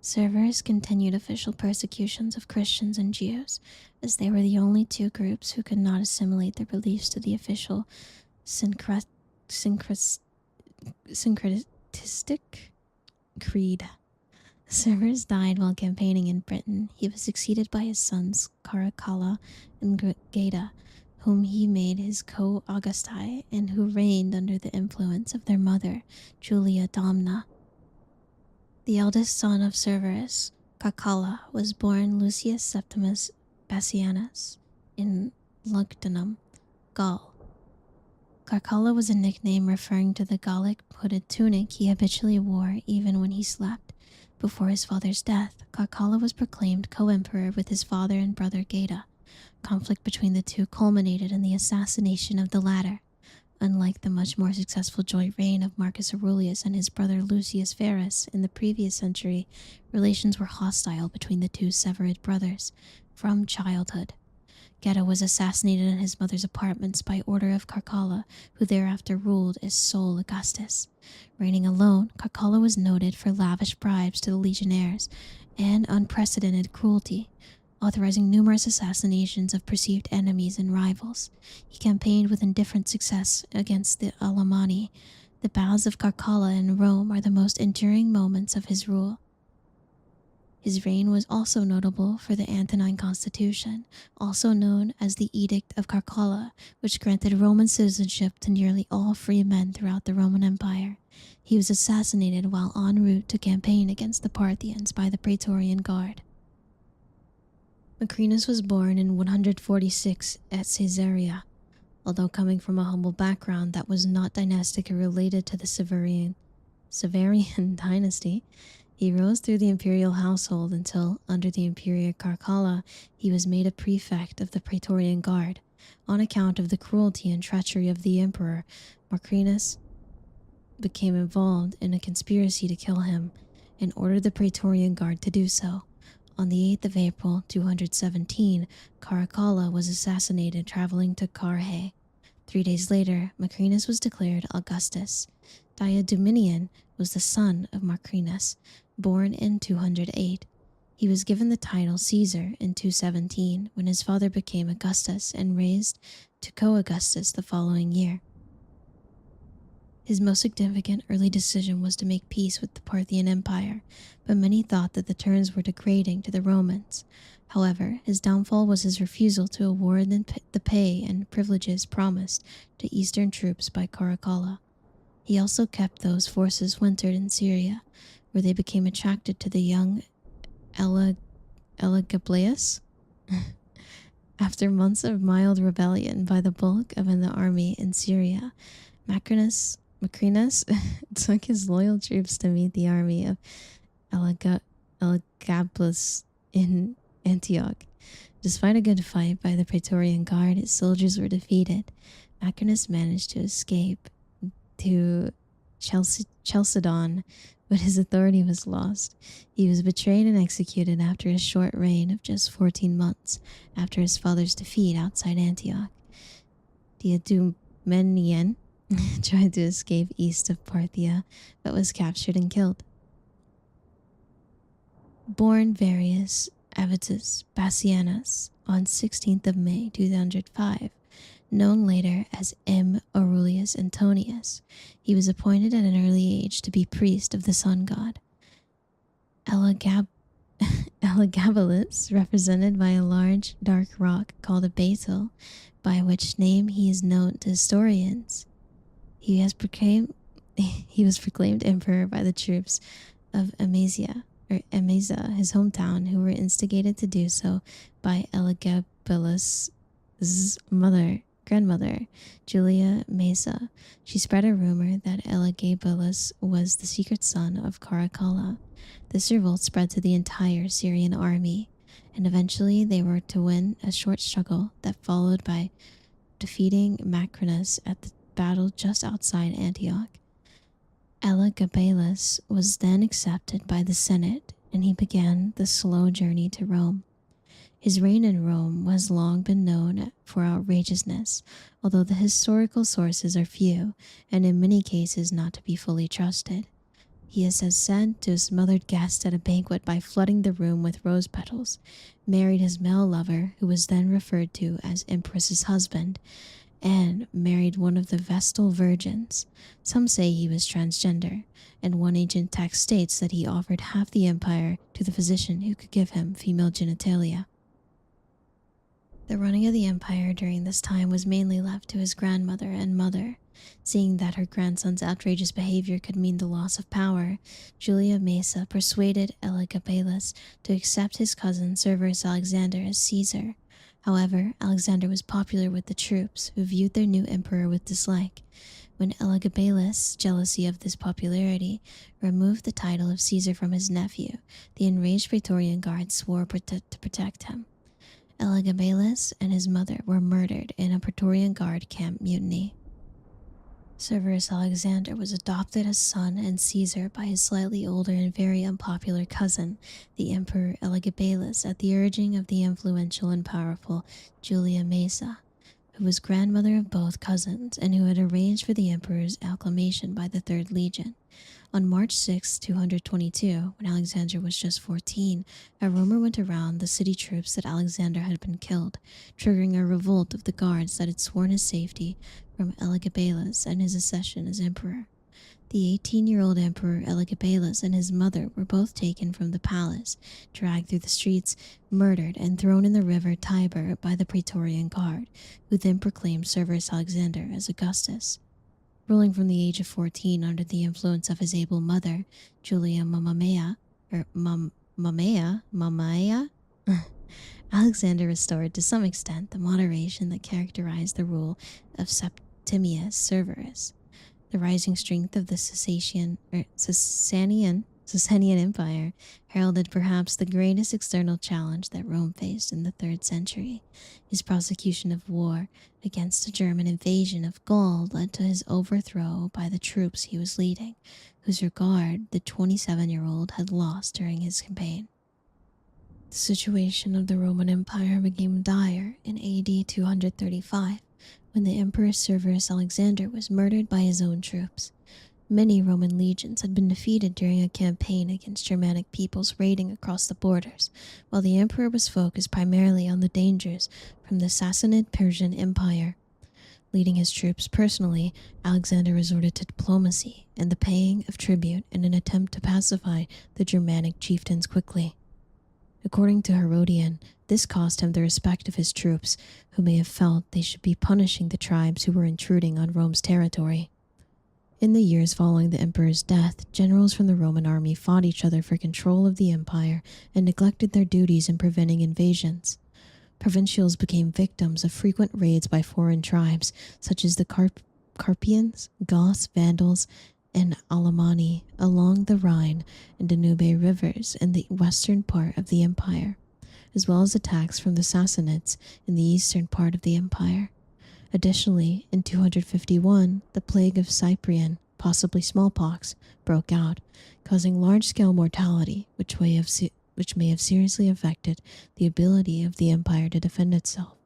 Severus continued official persecutions of Christians and Jews, as they were the only 2 groups who could not assimilate their beliefs to the official syncretistic creed. Severus died while campaigning in Britain. He was succeeded by his sons Caracalla and Geta, whom he made his co-Augusti and who reigned under the influence of their mother, Julia Domna. The eldest son of Severus, Caracalla, was born Lucius Septimus Bassianus in Lugdunum, Gaul. Caracalla was a nickname referring to the Gallic hooded tunic he habitually wore even when he slept. Before his father's death, Caracalla was proclaimed co-emperor with his father and brother Geta. Conflict between the two culminated in the assassination of the latter. Unlike the much more successful joint reign of Marcus Aurelius and his brother Lucius Verus in the previous century, relations were hostile between the two severed brothers from childhood. Geta was assassinated in his mother's apartments by order of Caracalla, who thereafter ruled as sole Augustus. Reigning alone, Caracalla was noted for lavish bribes to the legionnaires and unprecedented cruelty, authorizing numerous assassinations of perceived enemies and rivals. He campaigned with indifferent success against the Alemanni. The battles of Caracalla and Rome are the most enduring moments of his rule. His reign was also notable for the Antonine Constitution, also known as the Edict of Caracalla, which granted Roman citizenship to nearly all free men throughout the Roman Empire. He was assassinated while en route to campaign against the Parthians by the Praetorian Guard. Macrinus was born in 146 at Caesarea. Although coming from a humble background that was not dynastic or related to the Severian dynasty, he rose through the imperial household until, under the Imperia Caracalla, he was made a prefect of the Praetorian Guard. On account of the cruelty and treachery of the emperor, Macrinus became involved in a conspiracy to kill him and ordered the Praetorian Guard to do so. On the 8th of April, 217, Caracalla was assassinated traveling to Carrhae. 3 days later, Macrinus was declared Augustus. Diadumenian was the son of Macrinus, born in 208. He was given the title Caesar in 217 when his father became Augustus and raised to co-Augustus the following year. His most significant early decision was to make peace with the Parthian Empire, but many thought that the terms were degrading to the Romans. However, his downfall was his refusal to award the pay and privileges promised to eastern troops by Caracalla. He also kept those forces wintered in Syria, where they became attracted to the young Elagabalus. After months of mild rebellion by the bulk of the army in Syria, Macrinus took his loyal troops to meet the army of Elagabalus in Antioch. Despite a good fight by the Praetorian Guard, his soldiers were defeated. Macrinus managed to escape to Chalcedon, but his authority was lost. He was betrayed and executed after a short reign of just 14 months after his father's defeat outside Antioch. Diadumenian tried to escape east of Parthia, but was captured and killed. Born Varius Avitus Bassianus on 16th of May 205, known later as M. Aurelius Antonius, he was appointed at an early age to be priest of the sun god. Elagabalus, represented by a large dark rock called a basil, by which name he is known to historians. He was proclaimed emperor by the troops of Amasia, his hometown, who were instigated to do so by Elagabalus' grandmother, Julia Maesa. She spread a rumor that Elagabalus was the secret son of Caracalla. This revolt spread to the entire Syrian army, and eventually they were to win a short struggle that followed by defeating Macrinus at the battle just outside Antioch. Elagabalus was then accepted by the Senate, and he began the slow journey to Rome. His reign in Rome has long been known for outrageousness, although the historical sources are few, and in many cases not to be fully trusted. He is said to have smothered guests at a banquet by flooding the room with rose petals, married his male lover, who was then referred to as Empress's husband, and married one of the Vestal virgins. Some say he was transgender, and one ancient text states that he offered half the empire to the physician who could give him female genitalia. The running of the empire during this time was mainly left to his grandmother and mother. Seeing that her grandson's outrageous behavior could mean the loss of power, Julia Mesa persuaded Elagabalus to accept his cousin Severus Alexander as Caesar. However, Alexander was popular with the troops, who viewed their new emperor with dislike. When Elagabalus, jealousy of this popularity, removed the title of Caesar from his nephew, the enraged Praetorian Guard swore to protect him. Elagabalus and his mother were murdered in a Praetorian Guard camp mutiny. Severus Alexander was adopted as son and Caesar by his slightly older and very unpopular cousin, the Emperor Elagabalus, at the urging of the influential and powerful Julia Mesa, who was grandmother of both cousins and who had arranged for the emperor's acclamation by the Third Legion. On March 6, 222, when Alexander was just 14, a rumor went around the city troops that Alexander had been killed, triggering a revolt of the guards that had sworn his safety from Elagabalus and his accession as emperor. The 18-year-old Emperor Elagabalus and his mother were both taken from the palace, dragged through the streets, murdered, and thrown in the river Tiber by the Praetorian Guard, who then proclaimed Severus Alexander as Augustus. Ruling from the age of 14 under the influence of his able mother, Julia Mammaea, Alexander restored to some extent the moderation that characterized the rule of Septimius Severus. The rising strength of the Sasanian Empire heralded perhaps the greatest external challenge that Rome faced in the 3rd century. His prosecution of war against a German invasion of Gaul led to his overthrow by the troops he was leading, whose regard the 27-year-old had lost during his campaign. The situation of the Roman Empire became dire in AD 235, when the Emperor Severus Alexander was murdered by his own troops. Many Roman legions had been defeated during a campaign against Germanic peoples raiding across the borders, while the emperor was focused primarily on the dangers from the Sassanid Persian Empire. Leading his troops personally, Alexander resorted to diplomacy and the paying of tribute in an attempt to pacify the Germanic chieftains quickly. According to Herodian, this cost him the respect of his troops, who may have felt they should be punishing the tribes who were intruding on Rome's territory. In the years following the emperor's death, generals from the Roman army fought each other for control of the empire and neglected their duties in preventing invasions. Provincials became victims of frequent raids by foreign tribes, such as the Carpians, Goths, Vandals, and Alemanni along the Rhine and Danube rivers in the western part of the empire, as well as attacks from the Sassanids in the eastern part of the empire. Additionally, in 251, the plague of Cyprian, possibly smallpox, broke out, causing large-scale mortality, which may have seriously affected the ability of the empire to defend itself.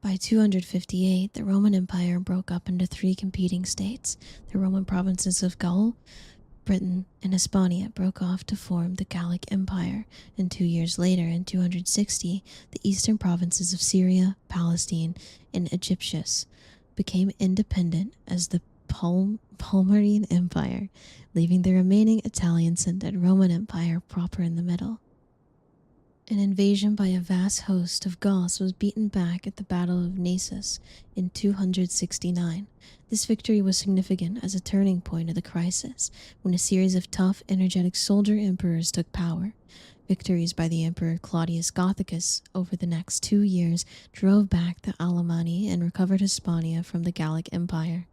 By 258, the Roman Empire broke up into 3 competing states. The Roman provinces of Gaul, Britain, and Hispania broke off to form the Gallic Empire, and 2 years later, in 260, the eastern provinces of Syria, Palestine, and Aegyptus became independent as the Palmyrene Empire, leaving the remaining Italian-centered Roman Empire proper in the middle. An invasion by a vast host of Goths was beaten back at the Battle of Naissus in 269. This victory was significant as a turning point of the crisis, when a series of tough, energetic soldier emperors took power. Victories by the Emperor Claudius Gothicus over the next 2 years drove back the Alemanni and recovered Hispania from the Gallic Empire.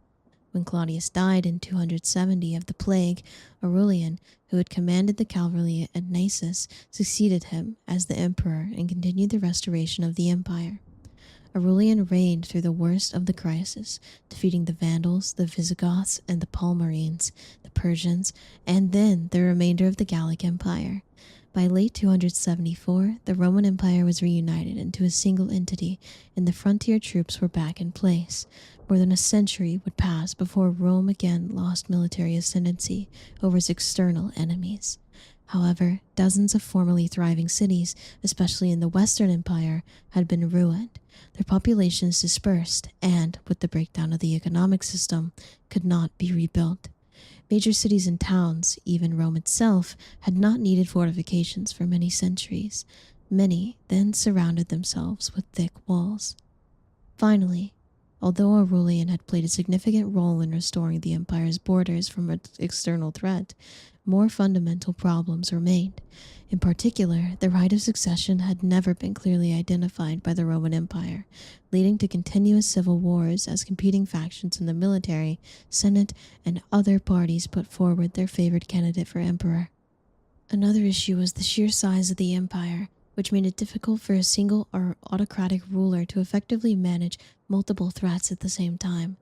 When Claudius died in 270 of the plague, Aurelian, who had commanded the cavalry at Naissus, succeeded him as the emperor and continued the restoration of the empire. Aurelian reigned through the worst of the crisis, defeating the Vandals, the Visigoths, and the Palmyrenes, the Persians, and then the remainder of the Gallic Empire. By late 274, the Roman Empire was reunited into a single entity, and the frontier troops were back in place. More than a century would pass before Rome again lost military ascendancy over its external enemies. However, dozens of formerly thriving cities, especially in the Western Empire, had been ruined. Their populations dispersed and, with the breakdown of the economic system, could not be rebuilt. Major cities and towns, even Rome itself, had not needed fortifications for many centuries. Many then surrounded themselves with thick walls. Finally, although Aurelian had played a significant role in restoring the empire's borders from an external threat, more fundamental problems remained. In particular, the right of succession had never been clearly identified by the Roman Empire, leading to continuous civil wars as competing factions in the military, senate, and other parties put forward their favored candidate for emperor. Another issue was the sheer size of the empire, which made it difficult for a single or autocratic ruler to effectively manage multiple threats at the same time.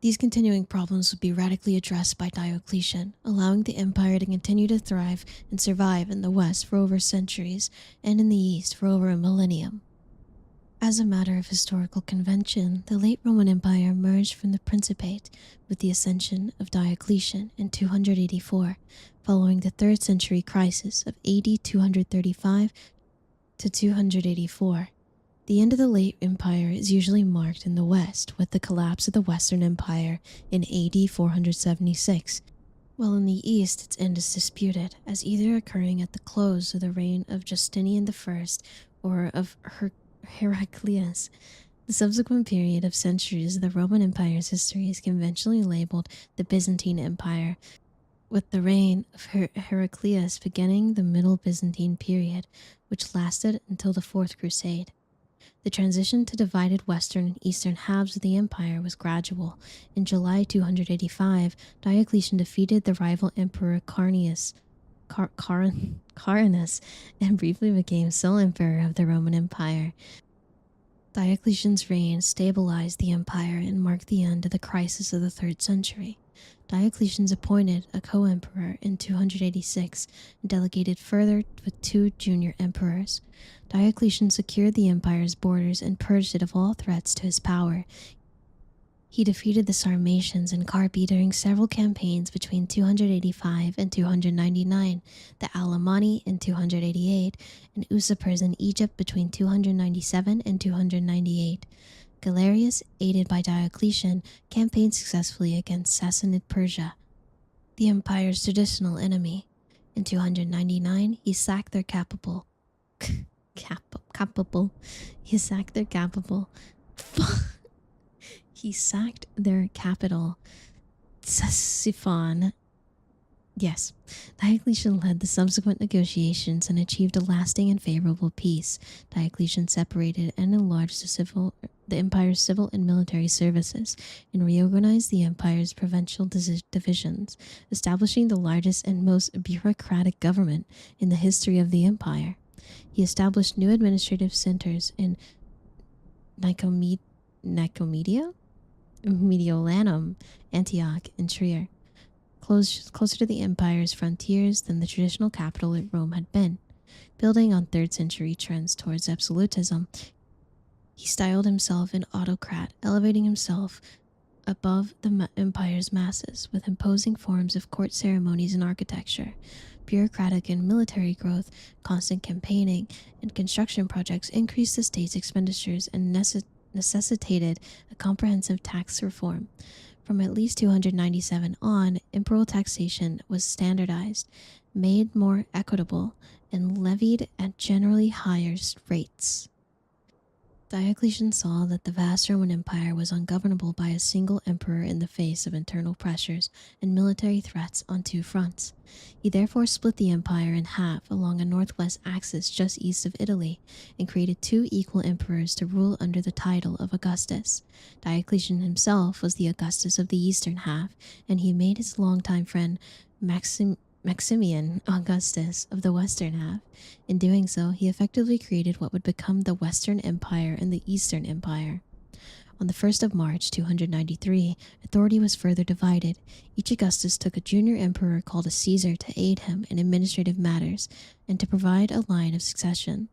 These continuing problems would be radically addressed by Diocletian, allowing the empire to continue to thrive and survive in the West for over centuries and in the East for over a millennium. As a matter of historical convention, the late Roman Empire emerged from the Principate with the ascension of Diocletian in 284, following the 3rd century crisis of AD 235 to 284. The end of the late empire is usually marked in the West with the collapse of the Western Empire in AD 476, while in the East its end is disputed as either occurring at the close of the reign of Justinian I or of Heraclius. The subsequent period of centuries of the Roman Empire's history is conventionally labeled the Byzantine Empire, with the reign of Heraclius beginning the Middle Byzantine period, which lasted until the Fourth Crusade. The transition to divided western and eastern halves of the empire was gradual. In July 285, Diocletian defeated the rival emperor Carinus and briefly became sole emperor of the Roman Empire. Diocletian's reign stabilized the empire and marked the end of the crisis of the 3rd century. Diocletian appointed a co-emperor in 286 and delegated further with 2 junior emperors. Diocletian secured the empire's borders and purged it of all threats to his power. He defeated the Sarmatians and Carpi during several campaigns between 285 and 299, the Alemanni in 288, and usurpers in Egypt between 297 and 298. Galerius, aided by Diocletian, campaigned successfully against Sassanid Persia, the empire's traditional enemy. In 299, he sacked their capital. He sacked their capital. He sacked their capital, Ctesiphon. Yes, Diocletian led the subsequent negotiations and achieved a lasting and favorable peace. Diocletian separated and enlarged the empire's civil and military services and reorganized the empire's provincial divisions, establishing the largest and most bureaucratic government in the history of the empire. He established new administrative centers in Nicomedia, Mediolanum, Antioch, and Trier, closer to the empire's frontiers than the traditional capital at Rome had been. Building on 3rd century trends towards absolutism, he styled himself an autocrat, elevating himself above the empire's masses with imposing forms of court ceremonies and architecture. Bureaucratic and military growth, constant campaigning, and construction projects increased the state's expenditures and necessitated a comprehensive tax reform. From at least 297 on, imperial taxation was standardized, made more equitable, and levied at generally higher rates. Diocletian saw that the vast Roman Empire was ungovernable by a single emperor in the face of internal pressures and military threats on 2 fronts. He therefore split the empire in half along a northwest axis just east of Italy and created 2 equal emperors to rule under the title of Augustus. Diocletian himself was the Augustus of the eastern half, and he made his longtime friend Maximian Augustus of the western half. In doing so, he effectively created what would become the Western Empire and the Eastern Empire. On the 1st of March 293, authority was further divided. Each Augustus took a junior emperor called a Caesar to aid him in administrative matters and to provide a line of succession.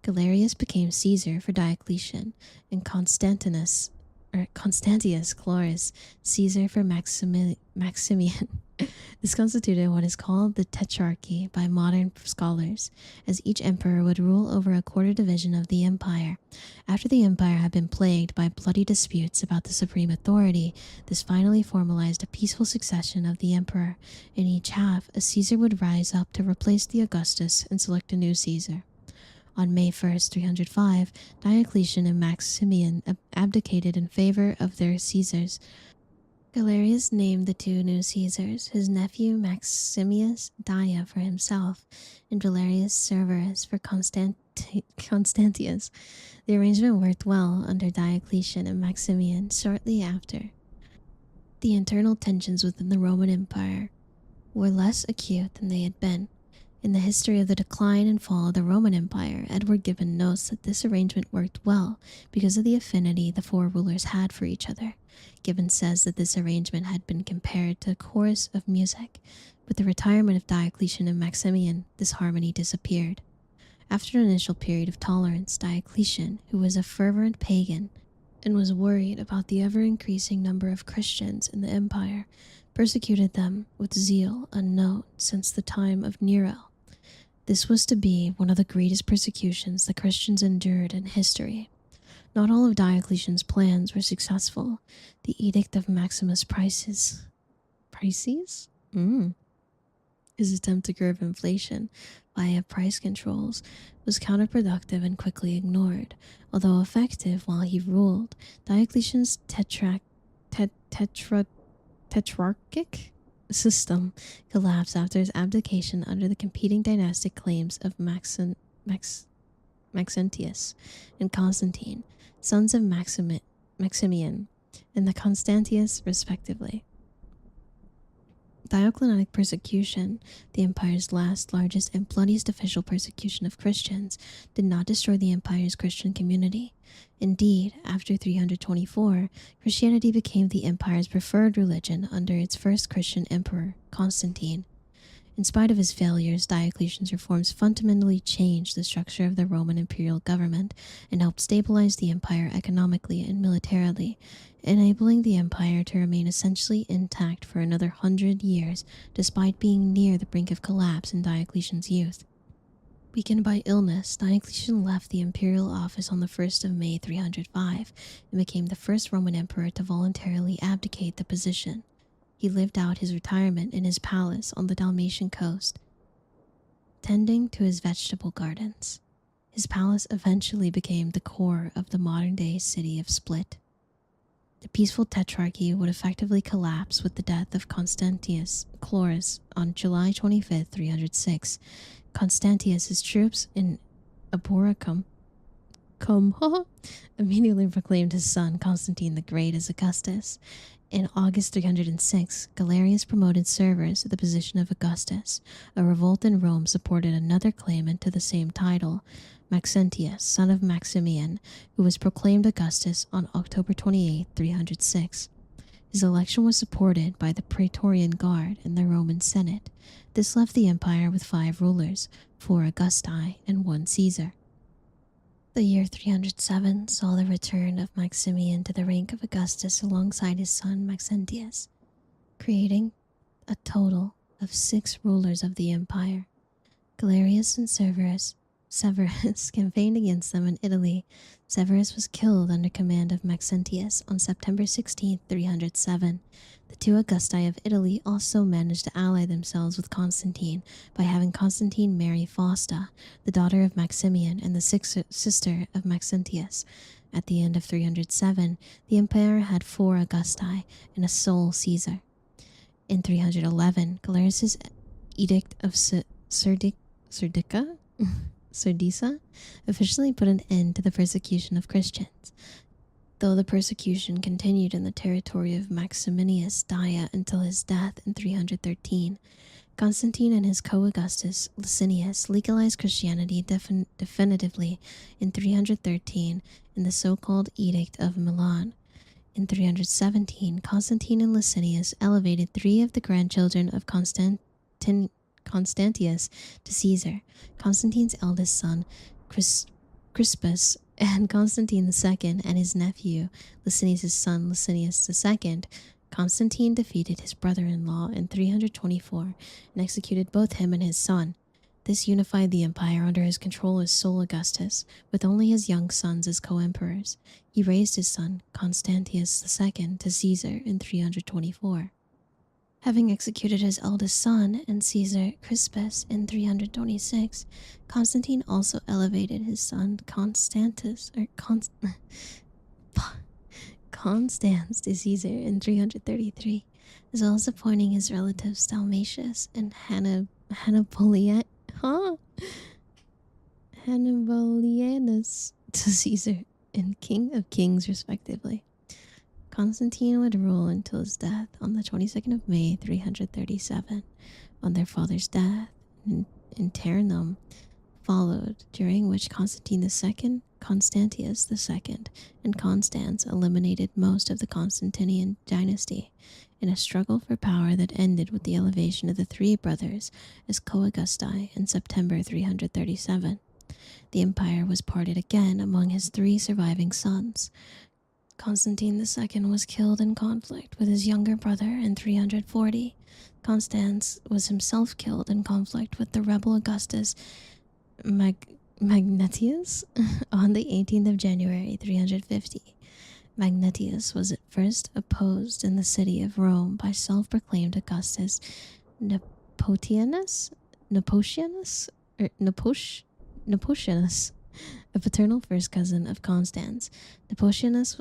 Galerius became Caesar for Diocletian, and Constantius Chlorus Caesar for Maximian. This constituted what is called the Tetrarchy by modern scholars, as each emperor would rule over a quarter division of the empire. After the empire had been plagued by bloody disputes about the supreme authority, this finally formalized a peaceful succession of the emperor. In each half, a Caesar would rise up to replace the Augustus and select a new Caesar. On May 1st, 305, Diocletian and Maximian abdicated in favor of their Caesars. Galerius named the two new Caesars, his nephew Maximius Daia for himself, and Valerius Severus for Constantius. The arrangement worked well under Diocletian and Maximian shortly after. The internal tensions within the Roman Empire were less acute than they had been. In the history of the decline and fall of the Roman Empire, Edward Gibbon notes that this arrangement worked well because of the affinity the four rulers had for each other. Gibbon says that this arrangement had been compared to a chorus of music. With the retirement of Diocletian and Maximian, this harmony disappeared. After an initial period of tolerance, Diocletian, who was a fervent pagan and was worried about the ever-increasing number of Christians in the empire, persecuted them with zeal unknown since the time of Nero. This was to be one of the greatest persecutions the Christians endured in history. Not all of Diocletian's plans were successful. The Edict of Maximus Prices? His attempt to curb inflation via price controls was counterproductive and quickly ignored. Although effective while he ruled, Diocletian's tetrarchic system collapsed after his abdication under the competing dynastic claims of Maxentius and Constantine, sons of Maximian and the Constantius respectively. Diocletianic persecution, the empire's last, largest, and bloodiest official persecution of Christians, did not destroy the empire's Christian community. Indeed, after 324, Christianity became the empire's preferred religion under its first Christian emperor, Constantine. In spite of his failures, Diocletian's reforms fundamentally changed the structure of the Roman imperial government and helped stabilize the empire economically and militarily, enabling the empire to remain essentially intact for another 100 years despite being near the brink of collapse in Diocletian's youth. Weakened by illness, Diocletian left the imperial office on the 1st of May 305 and became the first Roman emperor to voluntarily abdicate the position. He lived out his retirement in his palace on the Dalmatian coast, tending to his vegetable gardens. His palace eventually became the core of the modern-day city of Split. The peaceful tetrarchy would effectively collapse with the death of Constantius Chlorus on July 25, 306. Constantius's troops in Aboracum immediately proclaimed his son Constantine the Great as Augustus. In August 306, Galerius promoted Severus to the position of Augustus. A revolt in Rome supported another claimant to the same title, Maxentius, son of Maximian, who was proclaimed Augustus on October 28, 306. His election was supported by the Praetorian Guard and the Roman Senate. This left the empire with 5 rulers, 4 Augusti and 1 Caesar. The year 307 saw the return of Maximian to the rank of Augustus alongside his son Maxentius, creating a total of 6 rulers of the empire. Galerius and Severus campaigned against them in Italy. Severus was killed under command of Maxentius on September 16, 307. The 2 Augusti of Italy also managed to ally themselves with Constantine by having Constantine marry Fausta, the daughter of Maximian and the sister of Maxentius. At the end of 307, the empire had 4 Augusti and a sole Caesar. In 311, Galerius's Edict of Sardisa officially put an end to the persecution of Christians, though the persecution continued in the territory of Maximianus Daia until his death in 313. Constantine and his co-Augustus Licinius legalized Christianity definitively in 313 in the so-called Edict of Milan. In 317, Constantine and Licinius elevated 3 of the grandchildren of Constantius to Caesar, Constantine's eldest son Crispus, and Constantine II and his nephew Licinius' son Licinius II. Constantine defeated his brother-in-law in 324 and executed both him and his son. This unified the empire under his control as sole Augustus, with only his young sons as co-emperors. He raised his son Constantius II to Caesar in 324. Having executed his eldest son and Caesar Crispus in 326, Constantine also elevated his son Constans to Caesar in 333, as well as appointing his relatives Dalmatius and Hannibalianus to Caesar and King of Kings, respectively. Constantine would rule until his death on the 22nd of May, 337. On their father's death, internum followed, during which Constantine II, Constantius II, and Constans eliminated most of the Constantinian dynasty in a struggle for power that ended with the elevation of the three brothers as co-Augusti in September 337. The empire was parted again among his three surviving sons. Constantine II was killed in conflict with his younger brother in 340. Constans was himself killed in conflict with the rebel Augustus Magnentius on the 18th of January 350. Magnentius was at first opposed in the city of Rome by self-proclaimed Augustus Nepotianus, a paternal first cousin of Constans. Nepotianus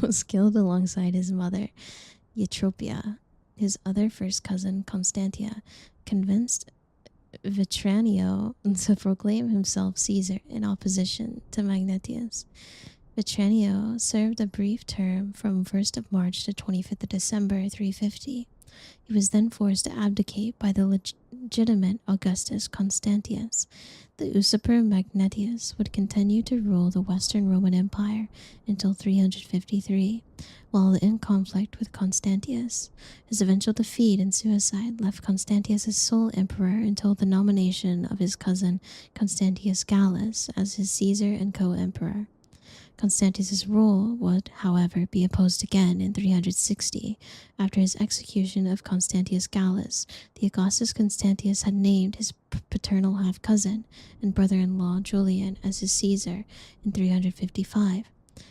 was killed alongside his mother, Eutropia. His other first cousin, Constantia, convinced Vetranio to proclaim himself Caesar in opposition to Magnentius. Vetranio served a brief term from 1st of March to 25th of December 350. He was then forced to abdicate by the legitimate Augustus Constantius. The usurper Magnentius would continue to rule the Western Roman Empire until 353, while in conflict with Constantius. His eventual defeat and suicide left Constantius as sole emperor until the nomination of his cousin Constantius Gallus as his Caesar and co-emperor. Constantius' rule would, however, be opposed again in 360. After his execution of Constantius Gallus, the Augustus Constantius had named his paternal half-cousin and brother-in-law Julian as his Caesar in 355,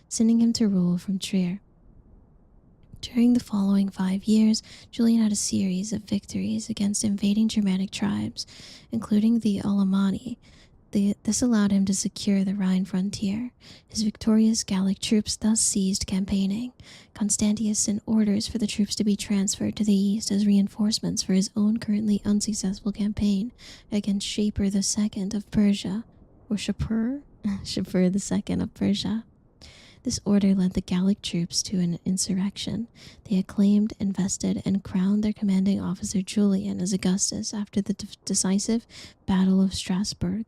sending him to rule from Trier. During the following 5 years, Julian had a series of victories against invading Germanic tribes, including the Alemanni. This allowed him to secure the Rhine frontier. His victorious Gallic troops thus ceased campaigning. Constantius sent orders for the troops to be transferred to the east as reinforcements for his own currently unsuccessful campaign against Shapur II of Persia, or Shapur II of Persia. This order led the Gallic troops to an insurrection. They acclaimed, invested, and crowned their commanding officer Julian as Augustus after the decisive Battle of Strasbourg,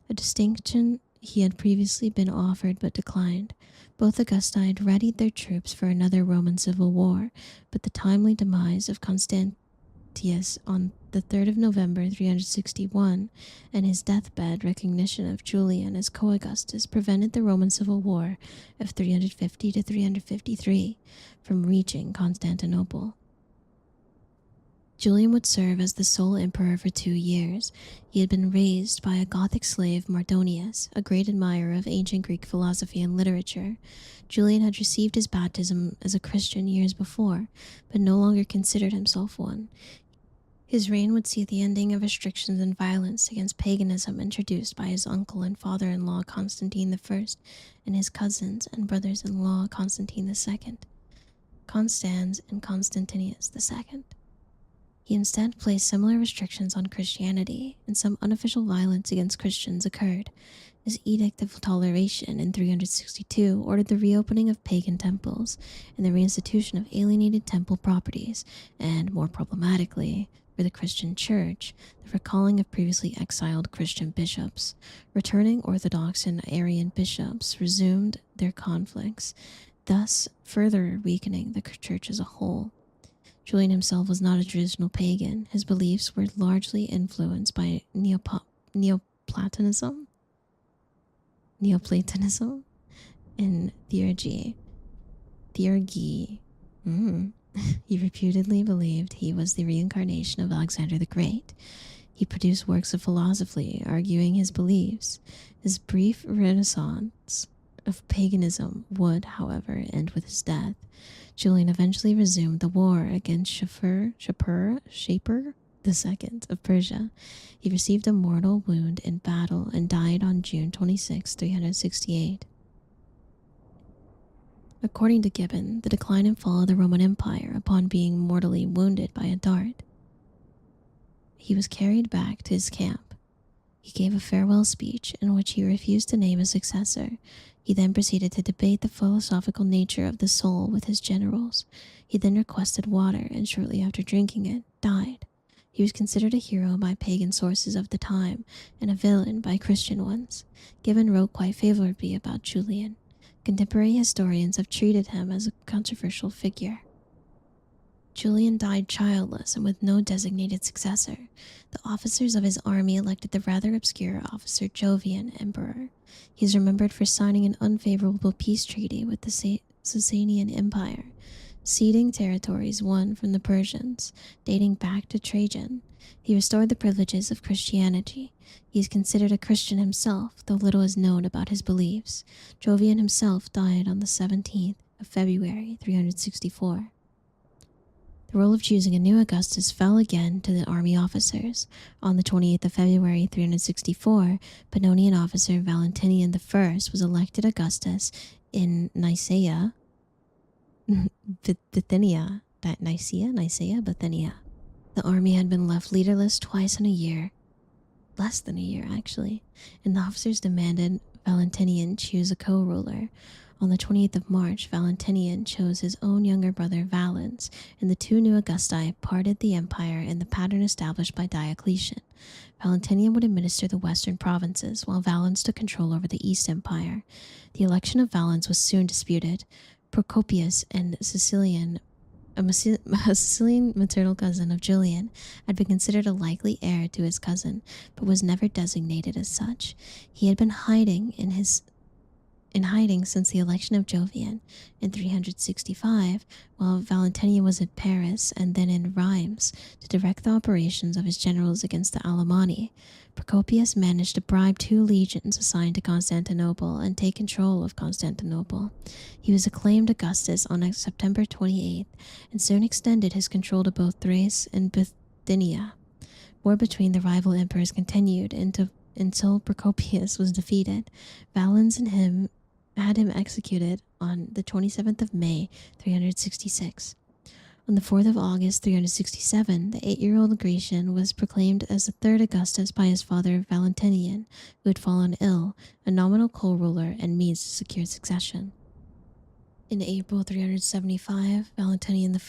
a distinction he had previously been offered but declined. Both Augusti had readied their troops for another Roman civil war, but the timely demise of Constantius on the 3rd of November 361 and his deathbed recognition of Julian as co-Augustus prevented the Roman civil war of 350 to 353 from reaching Constantinople. Julian would serve as the sole emperor for 2 years. He had been raised by a Gothic slave, Mardonius, a great admirer of ancient Greek philosophy and literature. Julian had received his baptism as a Christian years before, but no longer considered himself one. His reign would see the ending of restrictions and violence against paganism introduced by his uncle and father-in-law Constantine I and his cousins and brothers-in-law Constantine II, Constans and Constantius II. He instead placed similar restrictions on Christianity, and some unofficial violence against Christians occurred. His Edict of Toleration in 362 ordered the reopening of pagan temples and the reinstitution of alienated temple properties, and, more problematically, for the Christian Church, the recalling of previously exiled Christian bishops. Returning Orthodox and Arian bishops resumed their conflicts, thus further weakening the Church as a whole. Julian himself was not a traditional pagan. His beliefs were largely influenced by Neoplatonism and theurgy. He reputedly believed he was the reincarnation of Alexander the Great. He produced works of philosophy arguing his beliefs. His brief renaissance of paganism would, however, end with his death. Julian eventually resumed the war against Shaper II of Persia. He received a mortal wound in battle and died on June 26, 368. According to Gibbon, the decline and fall of the Roman Empire upon being mortally wounded by a dart. He was carried back to his camp. He gave a farewell speech in which he refused to name a successor. He then proceeded to debate the philosophical nature of the soul with his generals. He then requested water and shortly after drinking it, died. He was considered a hero by pagan sources of the time and a villain by Christian ones. Gibbon wrote quite favorably about Julian. Contemporary historians have treated him as a controversial figure. Julian died childless and with no designated successor. The officers of his army elected the rather obscure officer Jovian emperor. He is remembered for signing an unfavorable peace treaty with the Sasanian Empire, ceding territories won from the Persians, dating back to Trajan. He restored the privileges of Christianity. He is considered a Christian himself, though little is known about his beliefs. Jovian himself died on the 17th of February, 364. The role of choosing a new Augustus fell again to the army officers. On the 28th of February 364, Pannonian officer Valentinian I was elected Augustus in Nicaea, Bithynia. Bithynia. The army had been left leaderless twice in a year, less than a year actually, and the officers demanded Valentinian choose a co-ruler. On the 28th of March, Valentinian chose his own younger brother Valens, and the two new Augusti parted the empire in the pattern established by Diocletian. Valentinian would administer the western provinces, while Valens took control over the East Empire. The election of Valens was soon disputed. Procopius, a Sicilian maternal cousin of Julian, had been considered a likely heir to his cousin, but was never designated as such. He had been hiding since the election of Jovian in 365, while Valentinian was at Paris and then in Rheims to direct the operations of his generals against the Alemanni. Procopius managed to bribe 2 legions assigned to Constantinople and take control of Constantinople. He was acclaimed Augustus on September 28th and soon extended his control to both Thrace and Bithynia. War between the rival emperors continued until Procopius was defeated. Valens and him had him executed on the 27th of May, 366. On the 4th of August, 367, the 8-year-old Gratian was proclaimed as the 3rd Augustus by his father Valentinian, who had fallen ill, a nominal co-ruler and means to secure succession. In April 375, Valentinian I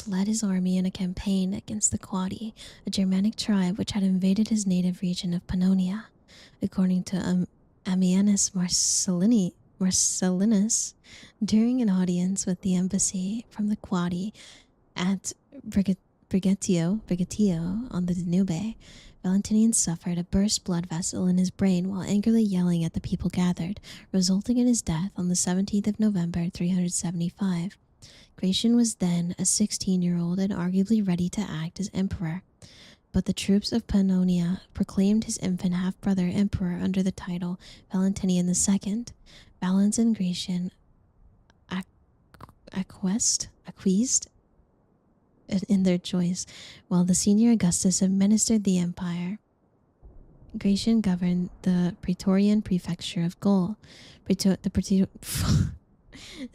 led his army in a campaign against the Quadi, a Germanic tribe which had invaded his native region of Pannonia. According to Ammianus Marcellinus, during an audience with the embassy from the Quadi at Brigetio on the Danube, Valentinian suffered a burst blood vessel in his brain while angrily yelling at the people gathered, resulting in his death on the 17th of November 375. Gratian was then a 16-year-old and arguably ready to act as emperor, but the troops of Pannonia proclaimed his infant half-brother emperor under the title Valentinian II. Valens and Gratian acquiesced in their choice, while the senior Augustus administered the empire. Gratian governed the Praetorian prefecture of Gaul. The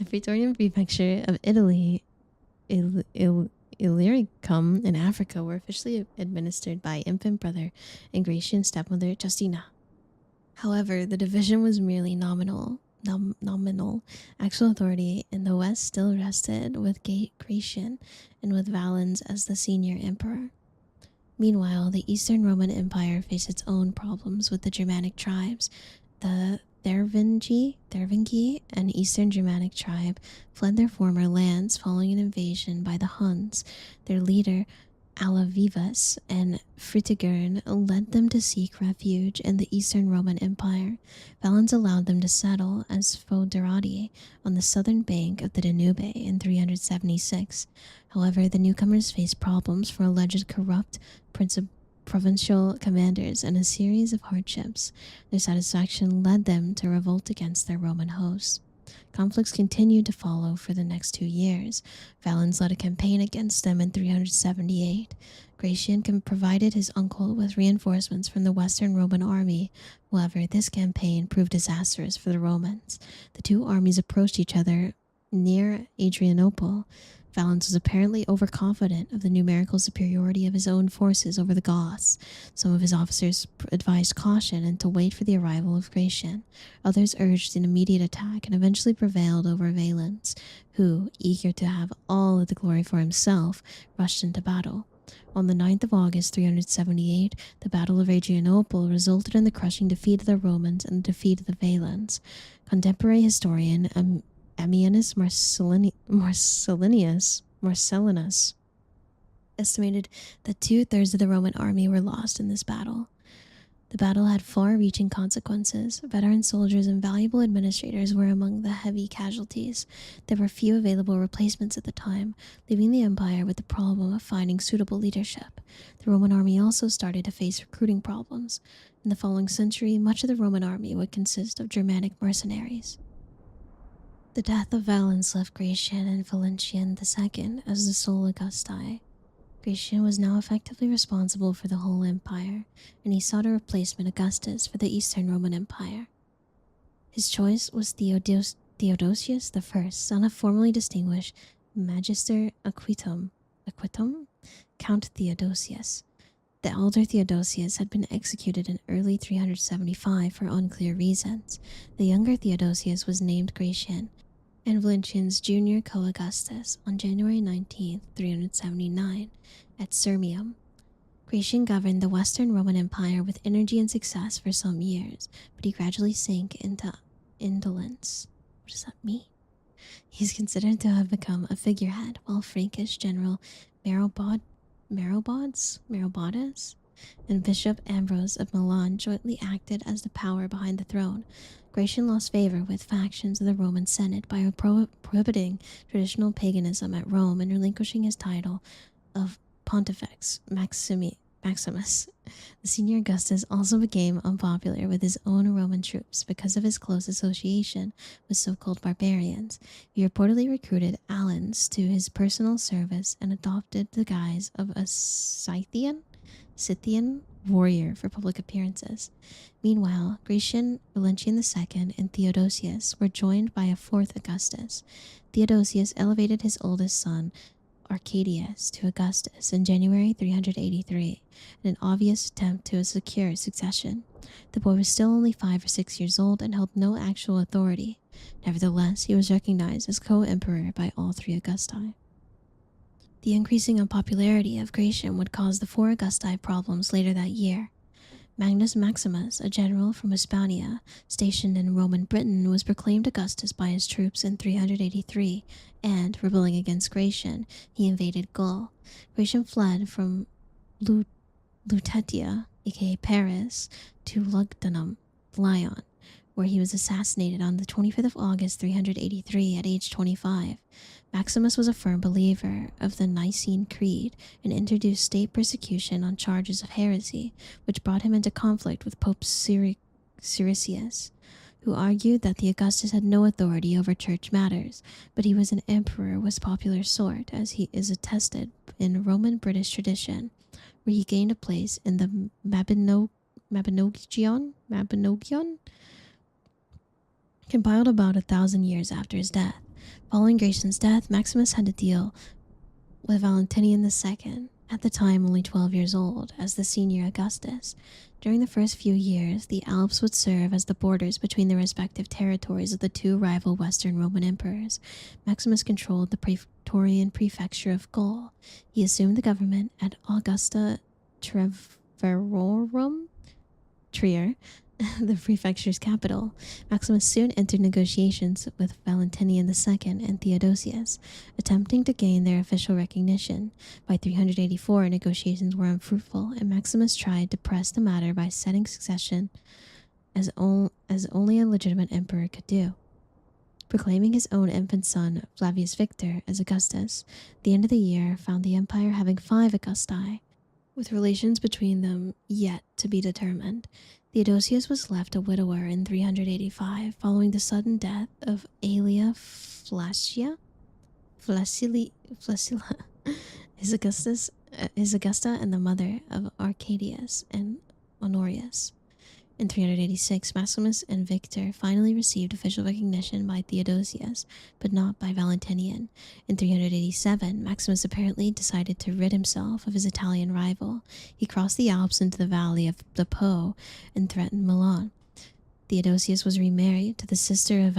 Praetorian prefecture of Italy, Illyricum, in Africa were officially administered by infant brother and Gratian stepmother Justina. However, the division was merely nominal. Actual authority in the West still rested with Gratian and with Valens as the senior emperor. Meanwhile, the Eastern Roman Empire faced its own problems with the Germanic tribes. The Thervingi, an Eastern Germanic tribe, fled their former lands following an invasion by the Huns. Their leader, Alavivus and Fritigern, led them to seek refuge in the Eastern Roman Empire. Valens allowed them to settle as foederati on the southern bank of the Danube in 376. However, the newcomers faced problems from alleged corrupt provincial commanders and a series of hardships. Their satisfaction led them to revolt against their Roman hosts. Conflicts continued to follow for the next 2 years. Valens led a campaign against them in 378. Gratian provided his uncle with reinforcements from the Western Roman army. However, this campaign proved disastrous for the Romans. The two armies approached each other near Adrianople. Valens was apparently overconfident of the numerical superiority of his own forces over the Goths. Some of his officers advised caution and to wait for the arrival of Gratian. Others urged an immediate attack and eventually prevailed over Valens, who, eager to have all of the glory for himself, rushed into battle. On the 9th of August 378, the Battle of Adrianople resulted in the crushing defeat of the Romans and the defeat of the Valens. Contemporary historian Ammianus Marcellinus estimated that 2/3 of the Roman army were lost in this battle. The battle had far-reaching consequences. Veteran soldiers and valuable administrators were among the heavy casualties. There were few available replacements at the time, leaving the empire with the problem of finding suitable leadership. The Roman army also started to face recruiting problems. In the following century, much of the Roman army would consist of Germanic mercenaries. The death of Valens left Gratian and Valentinian II as the sole Augusti. Gratian was now effectively responsible for the whole empire, and he sought a replacement Augustus for the Eastern Roman Empire. His choice was Theodosius I, son of formerly distinguished Magister Aquitum, Count Theodosius. The elder Theodosius had been executed in early 375 for unclear reasons. The younger Theodosius was named Gratian, and Valentinian's junior co-Augustus on January 19, 379, at Sirmium. Gratian governed the Western Roman Empire with energy and success for some years, but he gradually sank into indolence. What does that mean? He's considered to have become a figurehead, while Frankish General Maroboduus and Bishop Ambrose of Milan jointly acted as the power behind the throne. Gratian lost favor with factions of the Roman Senate by prohibiting traditional paganism at Rome and relinquishing his title of Pontifex Maximus. The senior Augustus also became unpopular with his own Roman troops because of his close association with so-called barbarians. He reportedly recruited Alans to his personal service and adopted the guise of a Scythian warrior for public appearances. Meanwhile, Gratian, Valentinian II, and Theodosius were joined by a fourth Augustus. Theodosius elevated his oldest son, Arcadius, to Augustus in January 383, in an obvious attempt to secure succession. The boy was still only 5 or 6 years old and held no actual authority. Nevertheless, he was recognized as co-emperor by all three Augusti. The increasing unpopularity of Gratian would cause the 4 Augusti problems later that year. Magnus Maximus, a general from Hispania, stationed in Roman Britain, was proclaimed Augustus by his troops in 383, and, rebelling against Gratian, he invaded Gaul. Gratian fled from Lutetia, aka Paris, to Lugdunum, Lyon, where he was assassinated on the 25th of August 383 at age 25. Maximus was a firm believer of the Nicene Creed and introduced state persecution on charges of heresy, which brought him into conflict with Pope Siricius, who argued that the Augustus had no authority over church matters, but he was an emperor with popular sort, as he is attested in Roman British tradition, where he gained a place in the Mabinogion, compiled about 1,000 years after his death. Following Gratian's death, Maximus had to deal with Valentinian II, at the time only 12 years old, as the senior Augustus. During the first few years, the Alps would serve as the borders between the respective territories of the two rival Western Roman emperors. Maximus controlled the Praetorian prefecture of Gaul. He assumed the government at Augusta Treverorum, Trier, the prefecture's capital. Maximus soon entered negotiations with Valentinian II and Theodosius, attempting to gain their official recognition. By 384, negotiations were unfruitful, and Maximus tried to press the matter by setting succession as only a legitimate emperor could do, proclaiming his own infant son, Flavius Victor, as Augustus. The end of the year found the empire having 5 Augusti. with relations between them yet to be determined. Theodosius was left a widower in 385 following the sudden death of Aelia Flaccilla, his Augusta and the mother of Arcadius and Honorius. In 386, Maximus and Victor finally received official recognition by Theodosius, but not by Valentinian. In 387, Maximus apparently decided to rid himself of his Italian rival. He crossed the Alps into the valley of the Po and threatened Milan. Theodosius was remarried to the sister of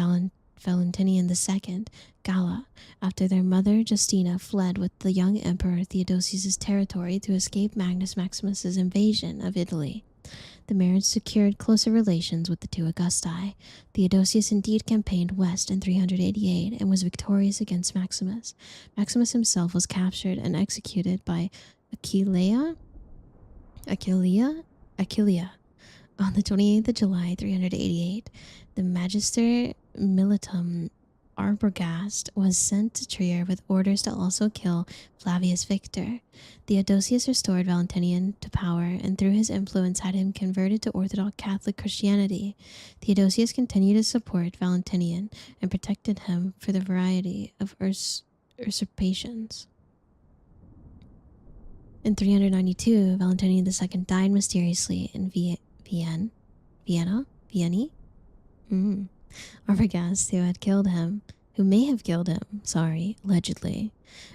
Valentinian II, Galla, after their mother Justina fled with the young emperor Theodosius's territory to escape Magnus Maximus's invasion of Italy. The marriage secured closer relations with the two Augusti. Theodosius indeed campaigned west in 388 and was victorious against Maximus. Maximus himself was captured and executed by Aquileia on the 28th of July 388. The Magister Militum Arbogast was sent to Trier with orders to also kill Flavius Victor. Theodosius restored Valentinian to power and through his influence had him converted to Orthodox Catholic Christianity. Theodosius continued to support Valentinian and protected him for the variety of usurpations. In 392, Valentinian II died mysteriously in Vienna. Arbogast, who may have killed him, allegedly,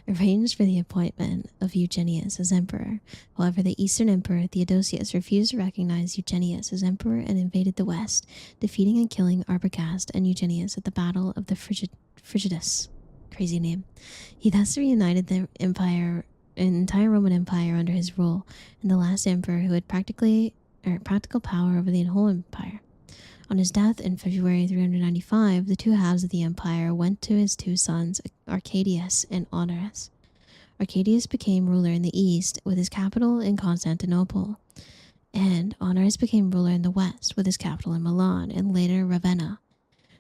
arranged for the appointment of Eugenius as emperor. However, the Eastern Emperor Theodosius refused to recognize Eugenius as emperor and invaded the West, defeating and killing Arbogast and Eugenius at the Battle of the Frigidus. Crazy name. He thus reunited the entire Roman Empire under his rule, and the last emperor who had practical power over the whole empire. On his death in February 395, the two halves of the empire went to his two sons, Arcadius and Honorius. Arcadius became ruler in the east with his capital in Constantinople, and Honorius became ruler in the west with his capital in Milan and later Ravenna.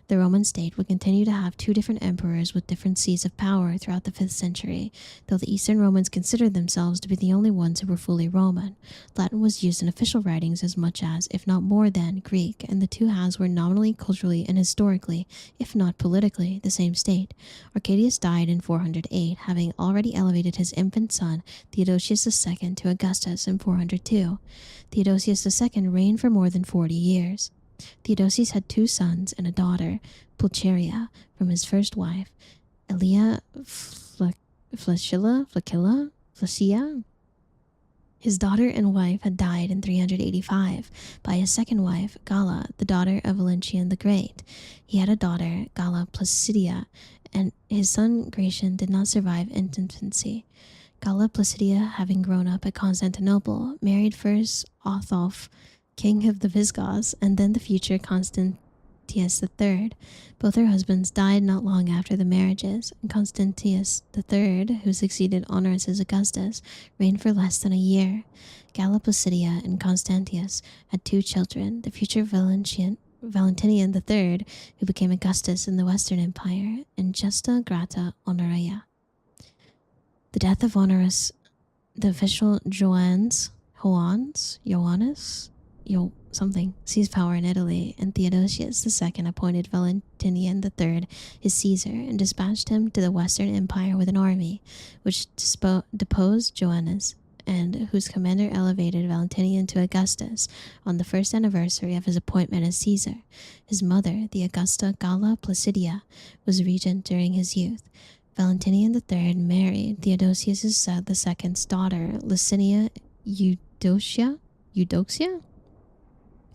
The Roman state would continue to have two different emperors with different seats of power throughout the 5th century, though the Eastern Romans considered themselves to be the only ones who were fully Roman. Latin was used in official writings as much as, if not more than, Greek, and the two halves were nominally, culturally, and historically, if not politically, the same state. Arcadius died in 408, having already elevated his infant son, Theodosius II, to Augustus in 402. Theodosius II reigned for more than 40 years. Theodosius had two sons and a daughter, Pulcheria, from his first wife, Aelia Flaccilla. His daughter and wife had died in 385 by his second wife, Galla, the daughter of Valentinian the Great. He had a daughter, Galla Placidia, and his son Gratian did not survive infancy. Galla Placidia, having grown up at Constantinople, married first Otholf, king of the Visigoths, and then the future Constantius III. Both her husbands died not long after the marriages, and Constantius III, who succeeded Honorius as Augustus, reigned for less than a year. Galla Placidia and Constantius had two children, the future Valentinian III, who became Augustus in the Western Empire, and Justa Grata Honoria. The death of Honorius, the official Joannes, seized power in Italy, and Theodosius II appointed Valentinian III his Caesar and dispatched him to the Western Empire with an army, which deposed Joannes, and whose commander elevated Valentinian to Augustus on the first anniversary of his appointment as Caesar. His mother, the Augusta Galla Placidia, was regent during his youth. Valentinian III married Theodosius II's daughter, Licinia Eudoxia.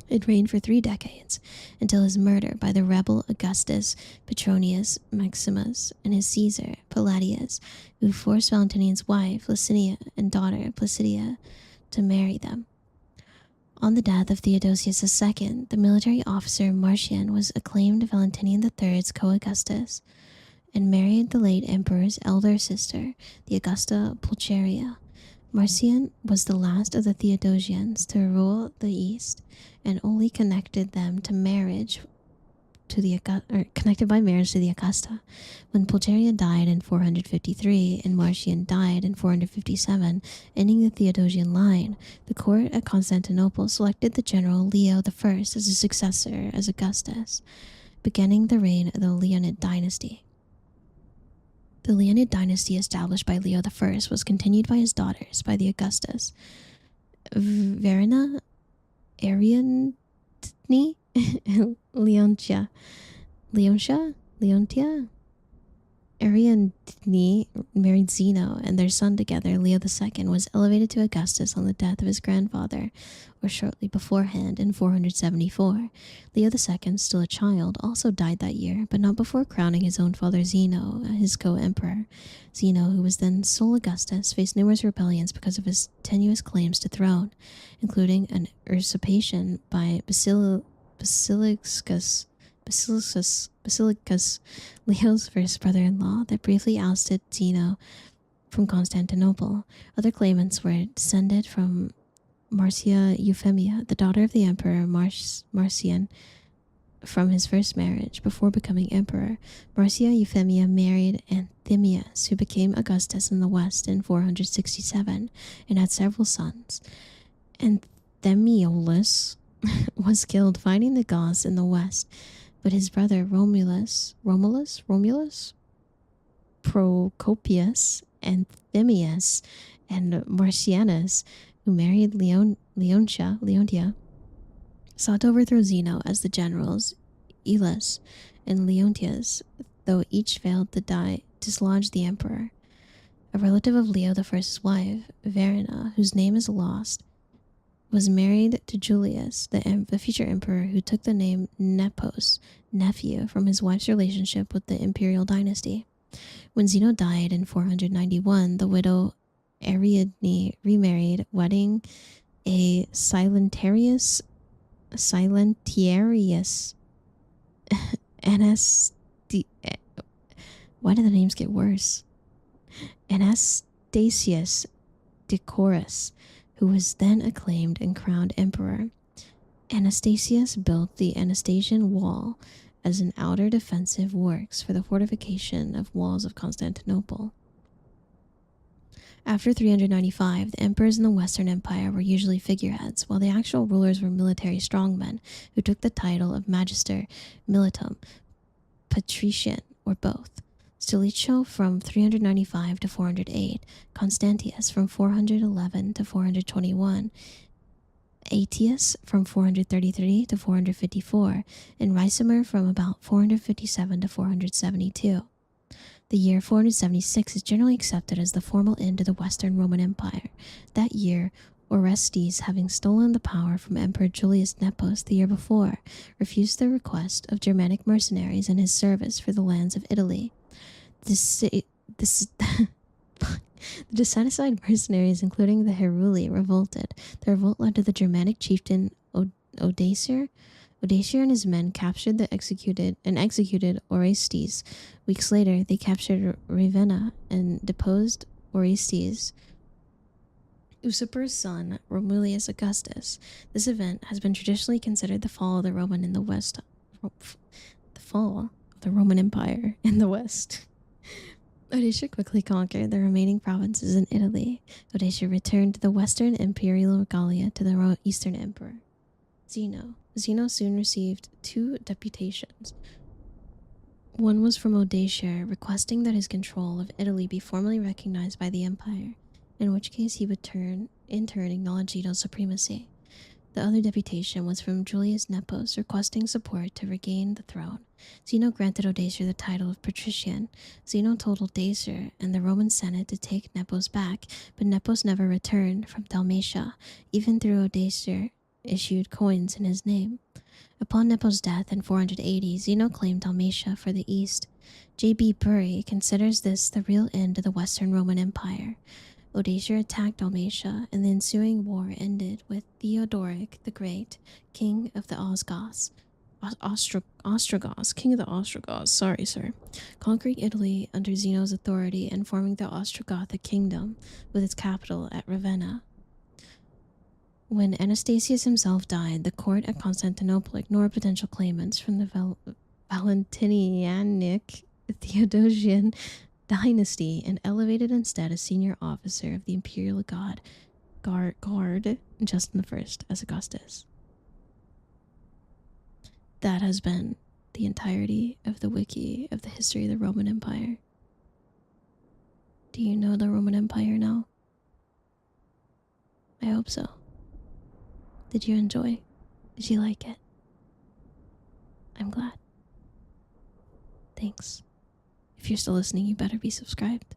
It reigned for 3 decades, until his murder by the rebel Augustus Petronius Maximus and his Caesar Palladius, who forced Valentinian's wife Licinia and daughter Placidia to marry them. On the death of Theodosius II, the military officer Marcian was acclaimed Valentinian III's co-Augustus and married the late emperor's elder sister, the Augusta Pulcheria. Marcian was the last of the Theodosians to rule the East and only connected them to marriage connected by marriage to the Augusta. When Pulcheria died in 453 and Marcian died in 457, ending the Theodosian line, the court at Constantinople selected the general Leo I as his successor as Augustus, beginning the reign of the Leonid dynasty. The Leonid dynasty established by Leo I was continued by his daughters, by the Augustus, Verina, Ariadne, Leontia, Ariadne married Zeno, and their son together, Leo II, was elevated to Augustus on the death of his grandfather, or shortly beforehand in 474. Leo II, still a child, also died that year, but not before crowning his own father Zeno, his co-emperor. Zeno, who was then sole Augustus, faced numerous rebellions because of his tenuous claims to throne, including an usurpation by Basiliscus, Leo's first brother-in-law, that briefly ousted Zeno from Constantinople. Other claimants were descended from Marcia Euphemia, the daughter of the emperor Marcian, from his first marriage before becoming emperor. Marcia Euphemia married Anthemius, who became Augustus in the west in 467 and had several sons. Anthemiolus was killed fighting the Goths in the west, but his brother Romulus, Procopius, Anthemius, and Marcianus, who married Leontia, sought to overthrow Zeno as the generals Elis and Leontius, though each failed to dislodge the emperor. A relative of Leo I's wife, Verina, whose name is lost, was married to Julius, the future emperor, who took the name Nepos, nephew, from his wife's relationship with the imperial dynasty. When Zeno died in 491, the widow Ariadne remarried, wedding a Silentiarius why do the names get worse? Anastasius Decorus, who was then acclaimed and crowned emperor. Anastasius built the Anastasian Wall as an outer defensive works for the fortification of walls of Constantinople. After 395, the emperors in the Western Empire were usually figureheads, while the actual rulers were military strongmen who took the title of Magister Militum, Patrician, or both. Stilicho from 395 to 408, Constantius from 411 to 421, Aetius from 433 to 454, and Ricimer from about 457 to 472. The year 476 is generally accepted as the formal end of the Western Roman Empire. That year, Orestes, having stolen the power from Emperor Julius Nepos the year before, refused the request of Germanic mercenaries in his service for the lands of Italy. The dissatisfied mercenaries, including the Heruli, revolted. The revolt led to the Germanic chieftain Odoacer. Odoacer and his men captured and executed Orestes. Weeks later, they captured Ravenna and deposed Orestes' usurper's son, Romulus Augustus. This event has been traditionally considered the fall of the Roman Empire in the West. Odoacer quickly conquered the remaining provinces in Italy. Odoacer returned to the Western Imperial Regalia to the Eastern Emperor, Zeno. Zeno soon received two deputations. One was from Odoacer, requesting that his control of Italy be formally recognized by the empire, in which case he would in turn acknowledge Zeno's supremacy. The other deputation was from Julius Nepos, requesting support to regain the throne. Zeno granted Odoacer the title of patrician. Zeno told Odoacer and the Roman Senate to take Nepos back, but Nepos never returned from Dalmatia, even though Odoacer issued coins in his name. Upon Nepos' death in 480, Zeno claimed Dalmatia for the East. J.B. Bury considers this the real end of the Western Roman Empire. Odoacer attacked Dalmatia, and the ensuing war ended with Theodoric the Great, king of the Ostrogoths, conquering Italy under Zeno's authority and forming the Ostrogothic kingdom, with its capital at Ravenna. When Anastasius himself died, the court at Constantinople ignored potential claimants from the Valentinianic Theodosian dynasty and elevated instead a senior officer of the imperial guard Justin I as Augustus. That has been the entirety of the wiki of the history of the Roman Empire. Do you know the Roman Empire now? I hope so. Did you enjoy? Did you like it? I'm glad. Thanks. If you're still listening, you better be subscribed.